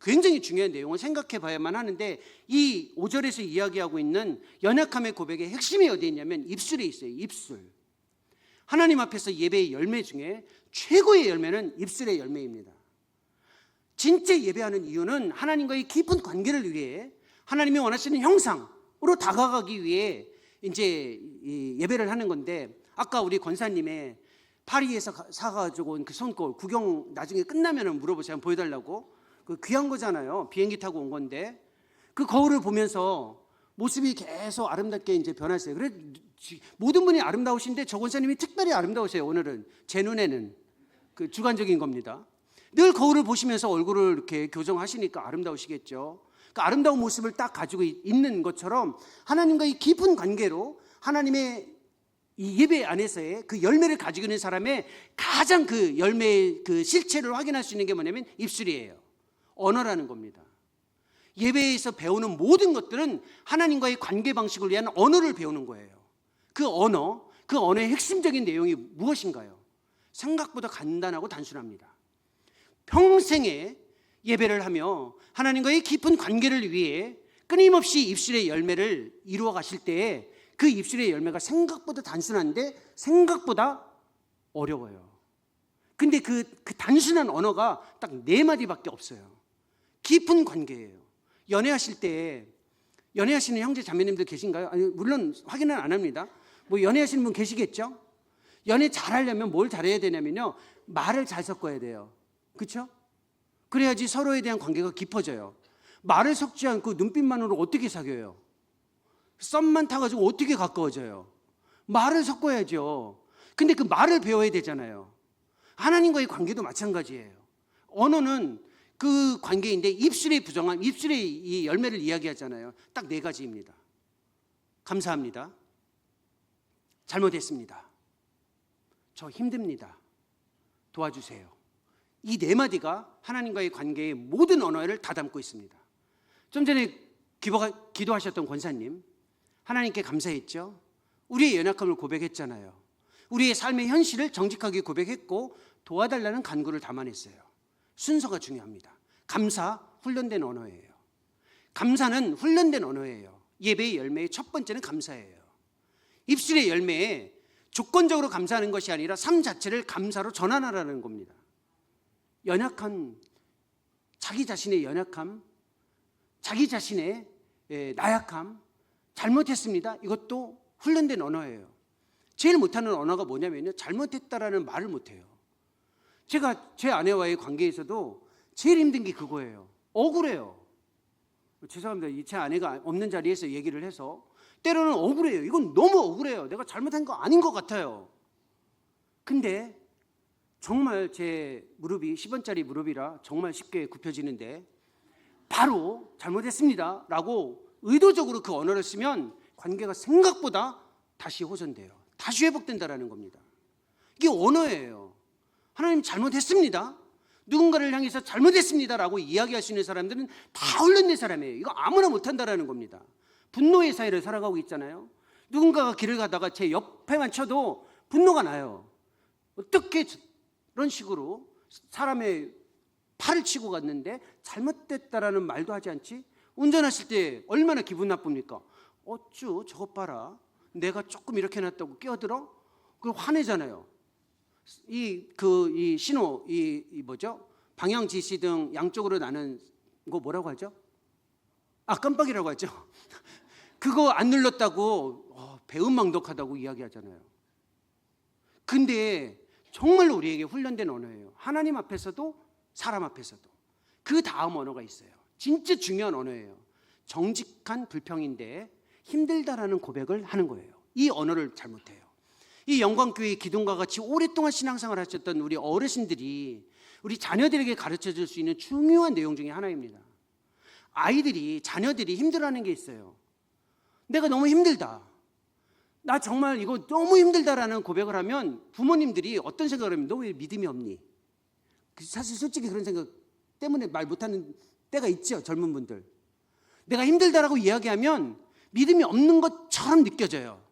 굉장히 중요한 내용을 생각해 봐야만 하는데 이 5절에서 이야기하고 있는 연약함의 고백의 핵심이 어디에 있냐면 입술에 있어요. 입술. 하나님 앞에서 예배의 열매 중에 최고의 열매는 입술의 열매입니다. 진짜 예배하는 이유는 하나님과의 깊은 관계를 위해 하나님이 원하시는 형상으로 다가가기 위해 이제 예배를 하는 건데 아까 우리 권사님의 파리에서 사가지고 온 그 손거울 구경 나중에 끝나면 물어보세요. 보여달라고. 그 귀한 거잖아요. 비행기 타고 온 건데 그 거울을 보면서 모습이 계속 아름답게 이제 변했어요. 그래 모든 분이 아름다우신데 저 권사님이 특별히 아름다우세요. 오늘은 제 눈에는 그 주관적인 겁니다. 늘 거울을 보시면서 얼굴을 이렇게 교정하시니까 아름다우시겠죠. 그 아름다운 모습을 딱 가지고 있는 것처럼 하나님과의 깊은 관계로 하나님의 이 예배 안에서의 그 열매를 가지고 있는 사람의 가장 그 열매의 그 실체를 확인할 수 있는 게 뭐냐면 입술이에요. 언어라는 겁니다. 예배에서 배우는 모든 것들은 하나님과의 관계 방식을 위한 언어를 배우는 거예요. 그 언어의 핵심적인 내용이 무엇인가요? 생각보다 간단하고 단순합니다. 평생에 예배를 하며 하나님과의 깊은 관계를 위해 끊임없이 입술의 열매를 이루어 가실 때에 그 입술의 열매가 생각보다 단순한데 생각보다 어려워요. 근데 그 단순한 언어가 딱 4마디밖에 없어요. 깊은 관계예요. 연애하실 때 연애하시는 형제 자매님들 계신가요? 아니, 물론 확인은 안 합니다. 뭐 연애하시는 분 계시겠죠? 연애 잘하려면 뭘 잘해야 되냐면요, 말을 잘 섞어야 돼요. 그렇죠? 그래야지 서로에 대한 관계가 깊어져요. 말을 섞지 않고 눈빛만으로 어떻게 사귀어요? 썸만 타가지고 어떻게 가까워져요? 말을 섞어야죠. 근데 그 말을 배워야 되잖아요. 하나님과의 관계도 마찬가지예요. 언어는 그 관계인데 입술의 부정함, 입술의 이 열매를 이야기하잖아요. 딱 4가지입니다. 감사합니다. 잘못했습니다. 저 힘듭니다. 도와주세요. 이 4마디가 하나님과의 관계의 모든 언어를 다 담고 있습니다. 좀 전에 기도하셨던 권사님, 하나님께 감사했죠. 우리의 연약함을 고백했잖아요. 우리의 삶의 현실을 정직하게 고백했고 도와달라는 간구를 담아냈어요. 순서가 중요합니다. 감사, 훈련된 언어예요. 감사는 훈련된 언어예요. 예배의 열매의 첫 번째는 감사예요. 입술의 열매에 조건적으로 감사하는 것이 아니라 삶 자체를 감사로 전환하라는 겁니다. 연약한, 자기 자신의 연약함, 자기 자신의 나약함, 잘못했습니다. 이것도 훈련된 언어예요. 제일 못하는 언어가 뭐냐면요, 잘못했다라는 말을 못해요. 제가 제 아내와의 관계에서도 제일 힘든 게 그거예요. 억울해요. 죄송합니다. 제 아내가 없는 자리에서 얘기를 해서 때로는 억울해요. 이건 너무 억울해요. 내가 잘못한 거 아닌 것 같아요. 근데 정말 제 무릎이 10원짜리 무릎이라 정말 쉽게 굽혀지는데 바로 잘못했습니다 라고 의도적으로 그 언어를 쓰면 관계가 생각보다 다시 호전돼요. 다시 회복된다라는 겁니다. 이게 언어예요. 하나님 잘못했습니다. 누군가를 향해서 잘못했습니다라고 이야기할 수 있는 사람들은 다 훈련된 사람이에요. 이거 아무나 못한다라는 겁니다. 분노의 사회를 살아가고 있잖아요. 누군가가 길을 가다가 제 옆에만 쳐도 분노가 나요. 어떻게 이런 식으로 사람의 팔을 치고 갔는데 잘못됐다라는 말도 하지 않지? 운전하실 때 얼마나 기분 나쁩니까? 어쭈 저것 봐라. 내가 조금 이렇게 해놨다고 끼어들어? 그럼 화내잖아요. 이 신호, 뭐죠? 방향 지시 등 양쪽으로 나는 거 뭐라고 하죠? 깜빡이라고 하죠. 그거 안 눌렀다고 배은망덕하다고 이야기하잖아요. 근데 정말로 우리에게 훈련된 언어예요. 하나님 앞에서도 사람 앞에서도. 그 다음 언어가 있어요. 진짜 중요한 언어예요. 정직한 불평인데 힘들다라는 고백을 하는 거예요. 이 언어를 잘못해요. 이 영광교회 기둥과 같이 오랫동안 신앙생활을 하셨던 우리 어르신들이 우리 자녀들에게 가르쳐줄 수 있는 중요한 내용 중에 하나입니다. 자녀들이 힘들어하는 게 있어요. 내가 너무 힘들다. 나 정말 이거 너무 힘들다라는 고백을 하면 부모님들이 어떤 생각을 하면 너 왜 믿음이 없니? 사실 솔직히 그런 생각 때문에 말 못하는 때가 있죠. 젊은 분들. 내가 힘들다라고 이야기하면 믿음이 없는 것처럼 느껴져요.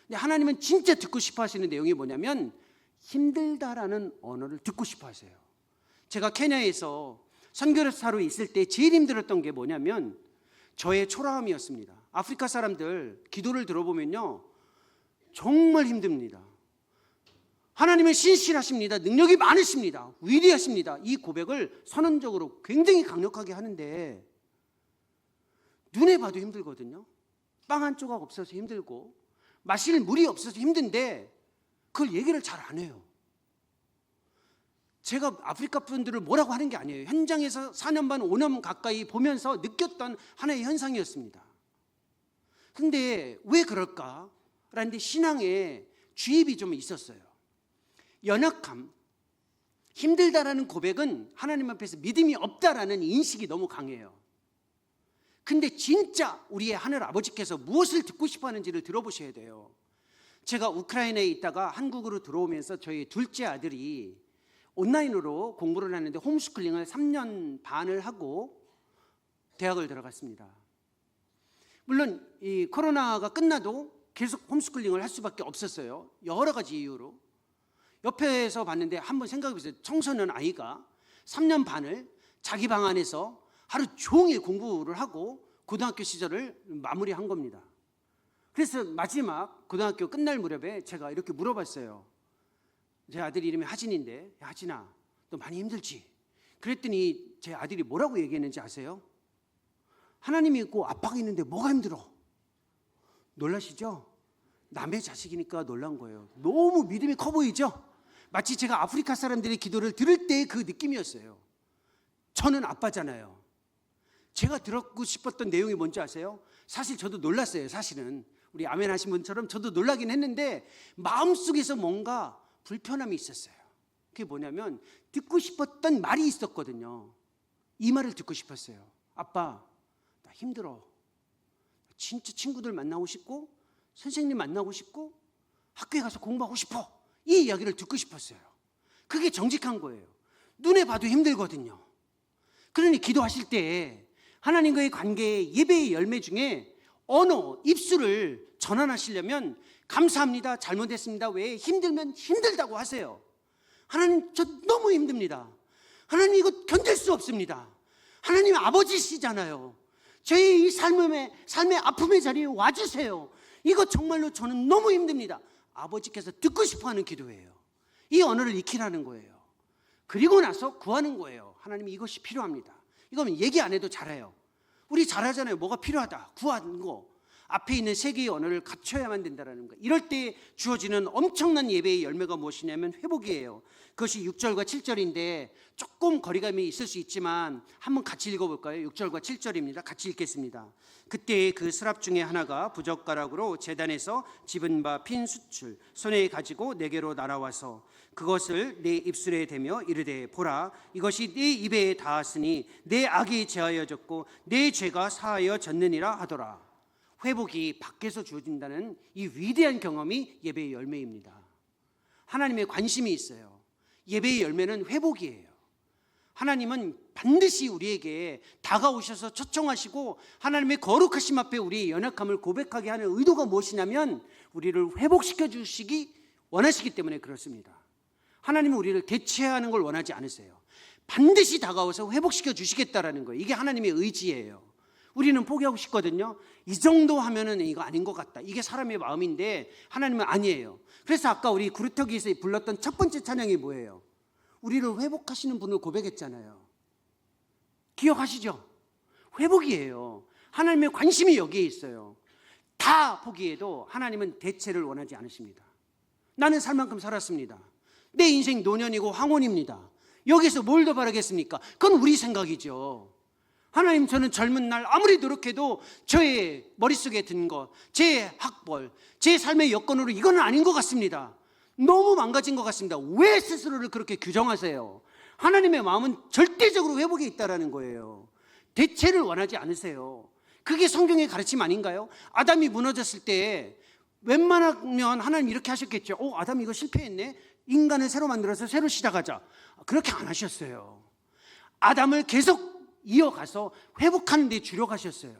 근데 하나님은 진짜 듣고 싶어 하시는 내용이 뭐냐면 힘들다라는 언어를 듣고 싶어 하세요. 제가 케냐에서 선교사로 있을 때 제일 힘들었던 게 뭐냐면 저의 초라함이었습니다. 아프리카 사람들 기도를 들어보면요 정말 힘듭니다. 하나님은 신실하십니다. 능력이 많으십니다. 위대하십니다. 이 고백을 선언적으로 굉장히 강력하게 하는데 눈에 봐도 힘들거든요. 빵 한 조각 없어서 힘들고 마실 물이 없어서 힘든데 그걸 얘기를 잘 안 해요. 제가 아프리카 분들을 뭐라고 하는 게 아니에요. 현장에서 4년 반, 5년 가까이 보면서 느꼈던 하나의 현상이었습니다. 근데 왜 그럴까? 라는데 신앙에 주입이 좀 있었어요. 연약함, 힘들다라는 고백은 하나님 앞에서 믿음이 없다라는 인식이 너무 강해요. 근데 진짜 우리의 하늘 아버지께서 무엇을 듣고 싶어 하는지를 들어보셔야 돼요. 제가 우크라이나에 있다가 한국으로 들어오면서 저희 둘째 아들이 온라인으로 공부를 하는데 홈스쿨링을 3년 반을 하고 대학을 들어갔습니다. 물론 이 코로나가 끝나도 계속 홈스쿨링을 할 수밖에 없었어요. 여러 가지 이유로. 옆에서 봤는데 한번 생각해보세요. 청소년 아이가 3년 반을 자기 방 안에서 하루 종일 공부를 하고 고등학교 시절을 마무리한 겁니다. 그래서 마지막 고등학교 끝날 무렵에 제가 이렇게 물어봤어요. 제 아들 이름이 하진인데, 야, 하진아, 너 많이 힘들지? 그랬더니 제 아들이 뭐라고 얘기했는지 아세요? 하나님이 있고 아빠가 있는데 뭐가 힘들어? 놀라시죠? 남의 자식이니까 놀란 거예요. 너무 믿음이 커 보이죠? 마치 제가 아프리카 사람들의 기도를 들을 때의 그 느낌이었어요. 저는 아빠잖아요. 제가 들었고 싶었던 내용이 뭔지 아세요? 사실 저도 놀랐어요. 사실은 우리 아멘 하신 분처럼 저도 놀라긴 했는데 마음속에서 뭔가 불편함이 있었어요. 그게 뭐냐면 듣고 싶었던 말이 있었거든요. 이 말을 듣고 싶었어요. 아빠, 나 힘들어. 진짜 친구들 만나고 싶고 선생님 만나고 싶고 학교에 가서 공부하고 싶어. 이 이야기를 듣고 싶었어요. 그게 정직한 거예요. 눈에 봐도 힘들거든요. 그러니 기도하실 때 하나님과의 관계의 예배의 열매 중에 언어, 입술을 전환하시려면 감사합니다, 잘못했습니다 외에 힘들면 힘들다고 하세요. 하나님, 저 너무 힘듭니다. 하나님, 이거 견딜 수 없습니다. 하나님 아버지시잖아요. 저희 이 삶의 아픔의 자리에 와주세요. 이거 정말로 저는 너무 힘듭니다. 아버지께서 듣고 싶어하는 기도예요. 이 언어를 익히라는 거예요. 그리고 나서 구하는 거예요. 하나님, 이것이 필요합니다. 이거는 얘기 안 해도 잘해요. 우리 잘하잖아요. 뭐가 필요하다, 구하는 거. 앞에 있는 세 개의 언어를 갖춰야만 된다는 거예요. 이럴 때 주어지는 엄청난 예배의 열매가 무엇이냐면 회복이에요. 그것이 6절과 7절인데 조금 거리감이 있을 수 있지만 한번 같이 읽어볼까요? 6절과 7절입니다. 같이 읽겠습니다. 그때 그 스랍 중에 하나가 부젓가락으로 제단에서 집은 바 핀 숯을 손에 가지고 내게로 날아와서 그것을 내 입술에 대며 이르되, 보라, 이것이 내 입에 닿았으니 내 악이 제하여졌고 내 죄가 사하여졌느니라 하더라. 회복이 밖에서 주어진다는 이 위대한 경험이 예배의 열매입니다. 하나님의 관심이 있어요. 예배의 열매는 회복이에요. 하나님은 반드시 우리에게 다가오셔서 초청하시고 하나님의 거룩하심 앞에 우리의 연약함을 고백하게 하는 의도가 무엇이냐면 우리를 회복시켜 주시기 원하시기 때문에 그렇습니다. 하나님은 우리를 대체하는 걸 원하지 않으세요. 반드시 다가와서 회복시켜 주시겠다라는 거예요. 이게 하나님의 의지예요. 우리는 포기하고 싶거든요. 이 정도 하면은 이거 아닌 것 같다. 이게 사람의 마음인데 하나님은 아니에요. 그래서 아까 우리 구루터기에서 불렀던 첫 번째 찬양이 뭐예요? 우리를 회복하시는 분을 고백했잖아요. 기억하시죠? 회복이에요. 하나님의 관심이 여기에 있어요. 다 포기해도 하나님은 대체를 원하지 않으십니다. 나는 살 만큼 살았습니다. 내 인생 노년이고 황혼입니다. 여기서 뭘 더 바라겠습니까? 그건 우리 생각이죠. 하나님, 저는 젊은 날 아무리 노력해도 저의 머릿속에 든 것, 제 학벌, 제 삶의 여건으로 이거는 아닌 것 같습니다. 너무 망가진 것 같습니다. 왜 스스로를 그렇게 규정하세요? 하나님의 마음은 절대적으로 회복에 있다라는 거예요. 대체를 원하지 않으세요. 그게 성경의 가르침 아닌가요? 아담이 무너졌을 때 웬만하면 하나님 이렇게 하셨겠죠. 아담 이거 실패했네. 인간을 새로 만들어서 새로 시작하자. 그렇게 안 하셨어요. 아담을 계속 이어가서 회복하는 데 주력하셨어요.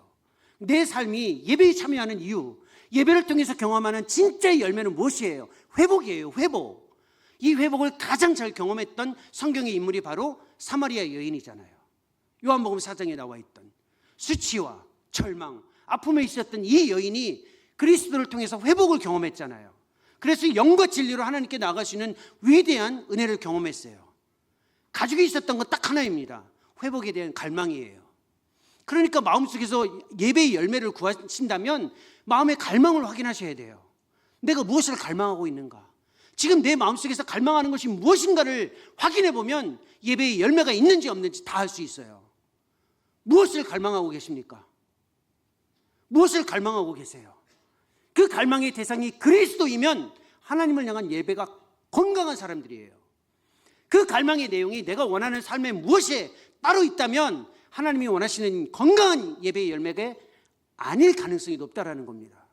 내 삶이 예배에 참여하는 이유, 예배를 통해서 경험하는 진짜의 열매는 무엇이에요? 회복이에요. 회복. 이 회복을 가장 잘 경험했던 성경의 인물이 바로 사마리아 여인이잖아요. 요한복음 4장에 나와 있던 수치와 절망, 아픔에 있었던 이 여인이 그리스도를 통해서 회복을 경험했잖아요. 그래서 영과 진리로 하나님께 나아가시는 위대한 은혜를 경험했어요. 가지고 있었던 건 딱 하나입니다. 회복에 대한 갈망이에요. 그러니까 마음속에서 예배의 열매를 구하신다면 마음의 갈망을 확인하셔야 돼요. 내가 무엇을 갈망하고 있는가? 지금 내 마음속에서 갈망하는 것이 무엇인가를 확인해 보면 예배의 열매가 있는지 없는지 다 알 수 있어요. 무엇을 갈망하고 계십니까? 무엇을 갈망하고 계세요? 그 갈망의 대상이 그리스도이면 하나님을 향한 예배가 건강한 사람들이에요. 그 갈망의 내용이 내가 원하는 삶에 무엇에 따로 있다면 하나님이 원하시는 건강한 예배의 열매가 아닐 가능성이 높다라는 겁니다.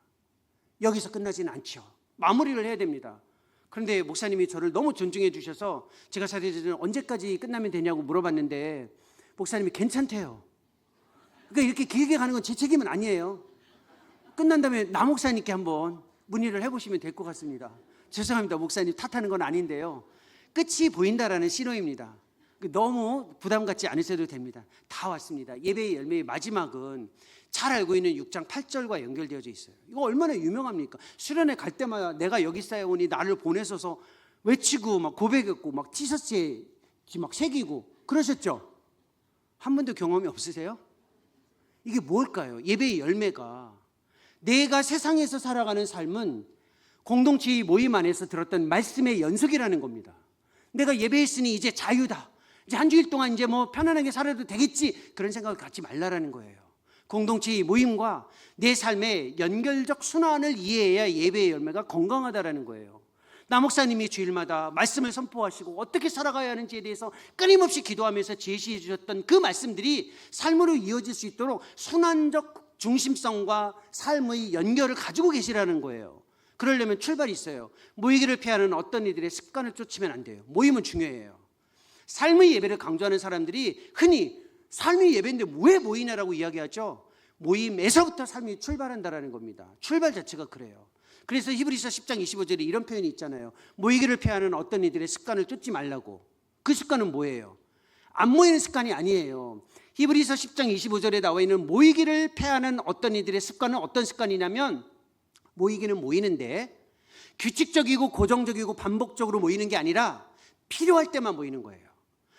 여기서 끝나지는 않죠. 마무리를 해야 됩니다. 그런데 목사님이 저를 너무 존중해 주셔서 제가 사실은 언제까지 끝나면 되냐고 물어봤는데 목사님이 괜찮대요. 그러니까 이렇게 길게 가는 건 제 책임은 아니에요. 끝난 다음에 나 목사님께 한번 문의를 해보시면 될 것 같습니다. 죄송합니다. 목사님 탓하는 건 아닌데요. 끝이 보인다라는 신호입니다. 너무 부담 갖지 않으셔도 됩니다. 다 왔습니다. 예배의 열매의 마지막은 잘 알고 있는 6장 8절과 연결되어져 있어요. 이거 얼마나 유명합니까? 수련회 갈 때마다 내가 여기 쌓여오니 나를 보내소서 외치고 막 고백했고 막 티셔츠에 막 새기고 그러셨죠? 한 번도 경험이 없으세요? 이게 뭘까요? 예배의 열매가 내가 세상에서 살아가는 삶은 공동체의 모임 안에서 들었던 말씀의 연속이라는 겁니다. 내가 예배했으니 이제 자유다. 이제 한 주일 동안 이제 뭐 편안하게 살아도 되겠지, 그런 생각을 갖지 말라라는 거예요. 공동체의 모임과 내 삶의 연결적 순환을 이해해야 예배의 열매가 건강하다라는 거예요. 나 목사님이 주일마다 말씀을 선포하시고 어떻게 살아가야 하는지에 대해서 끊임없이 기도하면서 제시해 주셨던 그 말씀들이 삶으로 이어질 수 있도록 순환적 중심성과 삶의 연결을 가지고 계시라는 거예요. 그러려면 출발이 있어요. 모이기를 피하는 어떤 이들의 습관을 쫓으면 안 돼요. 모임은 중요해요. 삶의 예배를 강조하는 사람들이 흔히 삶의 예배인데 왜 모이냐라고 이야기하죠. 모임에서부터 삶이 출발한다라는 겁니다. 출발 자체가 그래요. 그래서 히브리서 10장 25절에 이런 표현이 있잖아요. 모이기를 피하는 어떤 이들의 습관을 쫓지 말라고. 그 습관은 뭐예요? 안 모이는 습관이 아니에요. 히브리서 10장 25절에 나와 있는 모이기를 피하는 어떤 이들의 습관은 어떤 습관이냐면, 모이기는 모이는데 규칙적이고 고정적이고 반복적으로 모이는 게 아니라 필요할 때만 모이는 거예요.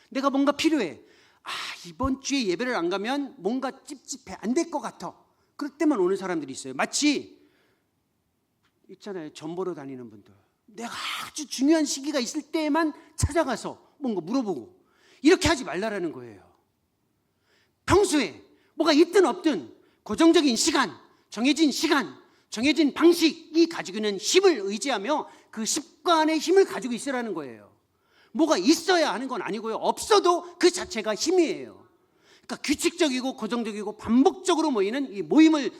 내가 뭔가 필요해. 이번 주에 예배를 안 가면 뭔가 찝찝해, 안 될 것 같아. 그럴 때만 오는 사람들이 있어요. 마치 있잖아요, 점 보러 다니는 분들, 내가 아주 중요한 시기가 있을 때만 찾아가서 뭔가 물어보고, 이렇게 하지 말라라는 거예요. 평소에 뭐가 있든 없든 고정적인 시간, 정해진 방식이 가지고 있는 힘을 의지하며 그 습관의 힘을 가지고 있으라는 거예요. 뭐가 있어야 하는 건 아니고요, 없어도 그 자체가 힘이에요. 그러니까 규칙적이고 고정적이고 반복적으로 모이는 이 모임을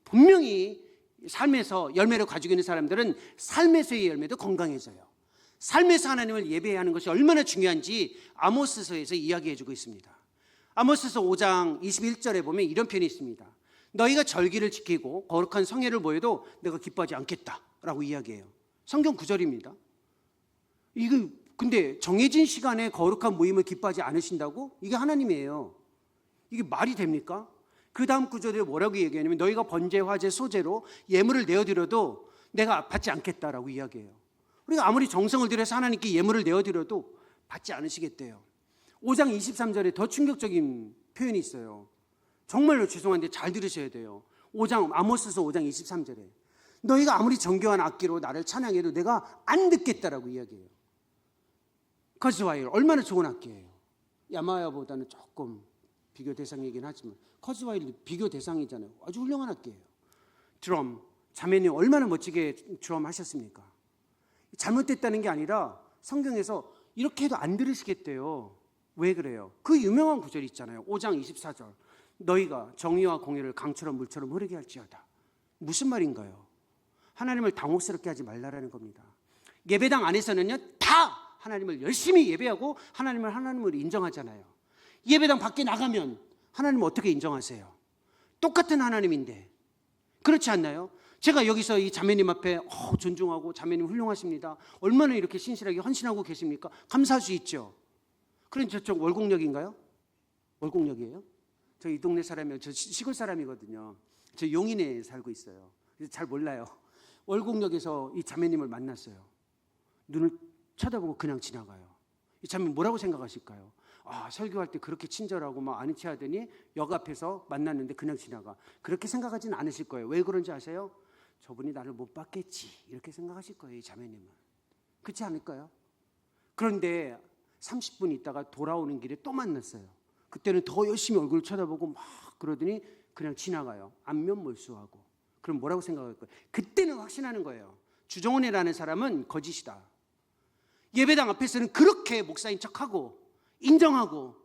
분명히 삶에서 열매를 가지고 있는 사람들은 삶에서의 열매도 건강해져요. 삶에서 하나님을 예배해야 하는 것이 얼마나 중요한지 아모스서에서 이야기해주고 있습니다. 아모스서 5장 21절에 보면 이런 표현이 있습니다. 너희가 절기를 지키고 거룩한 성회를 모여도 내가 기뻐하지 않겠다라고 이야기해요. 성경 구절입니다. 이거 근데 정해진 시간에 거룩한 모임을 기뻐하지 않으신다고? 이게 하나님이에요. 이게 말이 됩니까? 그 다음 구절에 뭐라고 얘기하냐면, 너희가 번제, 화제, 소제로 예물을 내어드려도 내가 받지 않겠다라고 이야기해요. 우리가 아무리 정성을 들여서 하나님께 예물을 내어드려도 받지 않으시겠대요. 5장 23절에 더 충격적인 표현이 있어요. 정말로 죄송한데 잘 들으셔야 돼요. 아모스서 5장 23절에 너희가 아무리 정교한 악기로 나를 찬양해도 내가 안 듣겠다라고 이야기해요. 커즈와일 얼마나 좋은 악기예요. 야마야보다는 조금 비교 대상이긴 하지만 커즈와일도 비교 대상이잖아요. 아주 훌륭한 악기예요. 드럼, 자매님 얼마나 멋지게 드럼 하셨습니까? 잘못됐다는 게 아니라 성경에서 이렇게 해도 안 들으시겠대요. 왜 그래요? 그 유명한 구절이 있잖아요. 5장 24절 너희가 정의와 공의를 강처럼 물처럼 흐르게 할지어다. 무슨 말인가요? 하나님을 당혹스럽게 하지 말라라는 겁니다. 예배당 안에서는요 다 하나님을 열심히 예배하고 하나님을 하나님으로 인정하잖아요. 예배당 밖에 나가면 하나님을 어떻게 인정하세요? 똑같은 하나님인데. 그렇지 않나요? 제가 여기서 이 자매님 앞에 존중하고 자매님 훌륭하십니다, 얼마나 이렇게 신실하게 헌신하고 계십니까? 감사할 수 있죠. 그럼 저쪽 월곡역인가요? 월곡역이에요? 저 이 동네 사람이에요. 저 시골 사람이거든요. 저 용인에 살고 있어요. 그래서 잘 몰라요. 월곡역에서 이 자매님을 만났어요. 눈을 쳐다보고 그냥 지나가요. 이 자매님 뭐라고 생각하실까요? 설교할 때 그렇게 친절하고 막 아는 체 하더니 역 앞에서 만났는데 그냥 지나가. 그렇게 생각하지는 않으실 거예요. 왜 그런지 아세요? 저분이 나를 못 봤겠지 이렇게 생각하실 거예요. 이 자매님은. 그렇지 않을까요? 그런데 30분 있다가 돌아오는 길에 또 만났어요. 그때는 더 열심히 얼굴을 쳐다보고 막 그러더니 그냥 지나가요. 안면몰수하고. 그럼 뭐라고 생각할 거예요? 그때는 확신하는 거예요. 주정원이라는 사람은 거짓이다. 예배당 앞에서는 그렇게 목사인 척하고 인정하고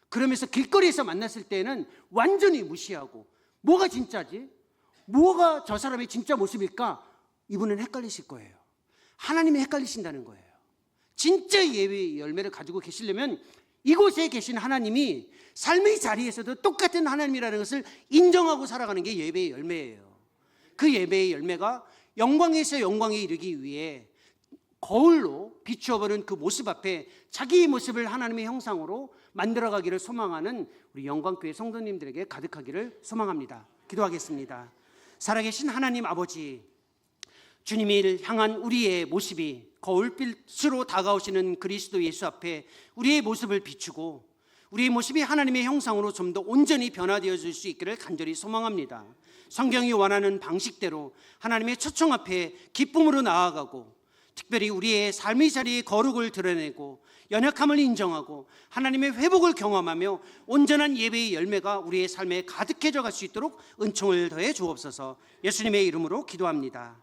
그러면서 길거리에서 만났을 때는 완전히 무시하고, 뭐가 진짜지? 뭐가 저 사람의 진짜 모습일까? 이분은 헷갈리실 거예요. 하나님이 헷갈리신다는 거예요. 진짜 예배의 열매를 가지고 계시려면 이곳에 계신 하나님이 삶의 자리에서도 똑같은 하나님이라는 것을 인정하고 살아가는 게 예배의 열매예요. 그 예배의 열매가 영광에서 영광에 이르기 위해 거울로 비추어보는 그 모습 앞에 자기의 모습을 하나님의 형상으로 만들어가기를 소망하는 우리 영광교회 성도님들에게 가득하기를 소망합니다. 기도하겠습니다. 살아계신 하나님 아버지, 주님을 향한 우리의 모습이 거울빛으로 다가오시는 그리스도 예수 앞에 우리의 모습을 비추고 우리의 모습이 하나님의 형상으로 좀 더 온전히 변화되어질 수 있기를 간절히 소망합니다. 성경이 원하는 방식대로 하나님의 초청 앞에 기쁨으로 나아가고 특별히 우리의 삶의 자리의 거룩을 드러내고 연약함을 인정하고 하나님의 회복을 경험하며 온전한 예배의 열매가 우리의 삶에 가득해져 갈 수 있도록 은총을 더해 주옵소서. 예수님의 이름으로 기도합니다.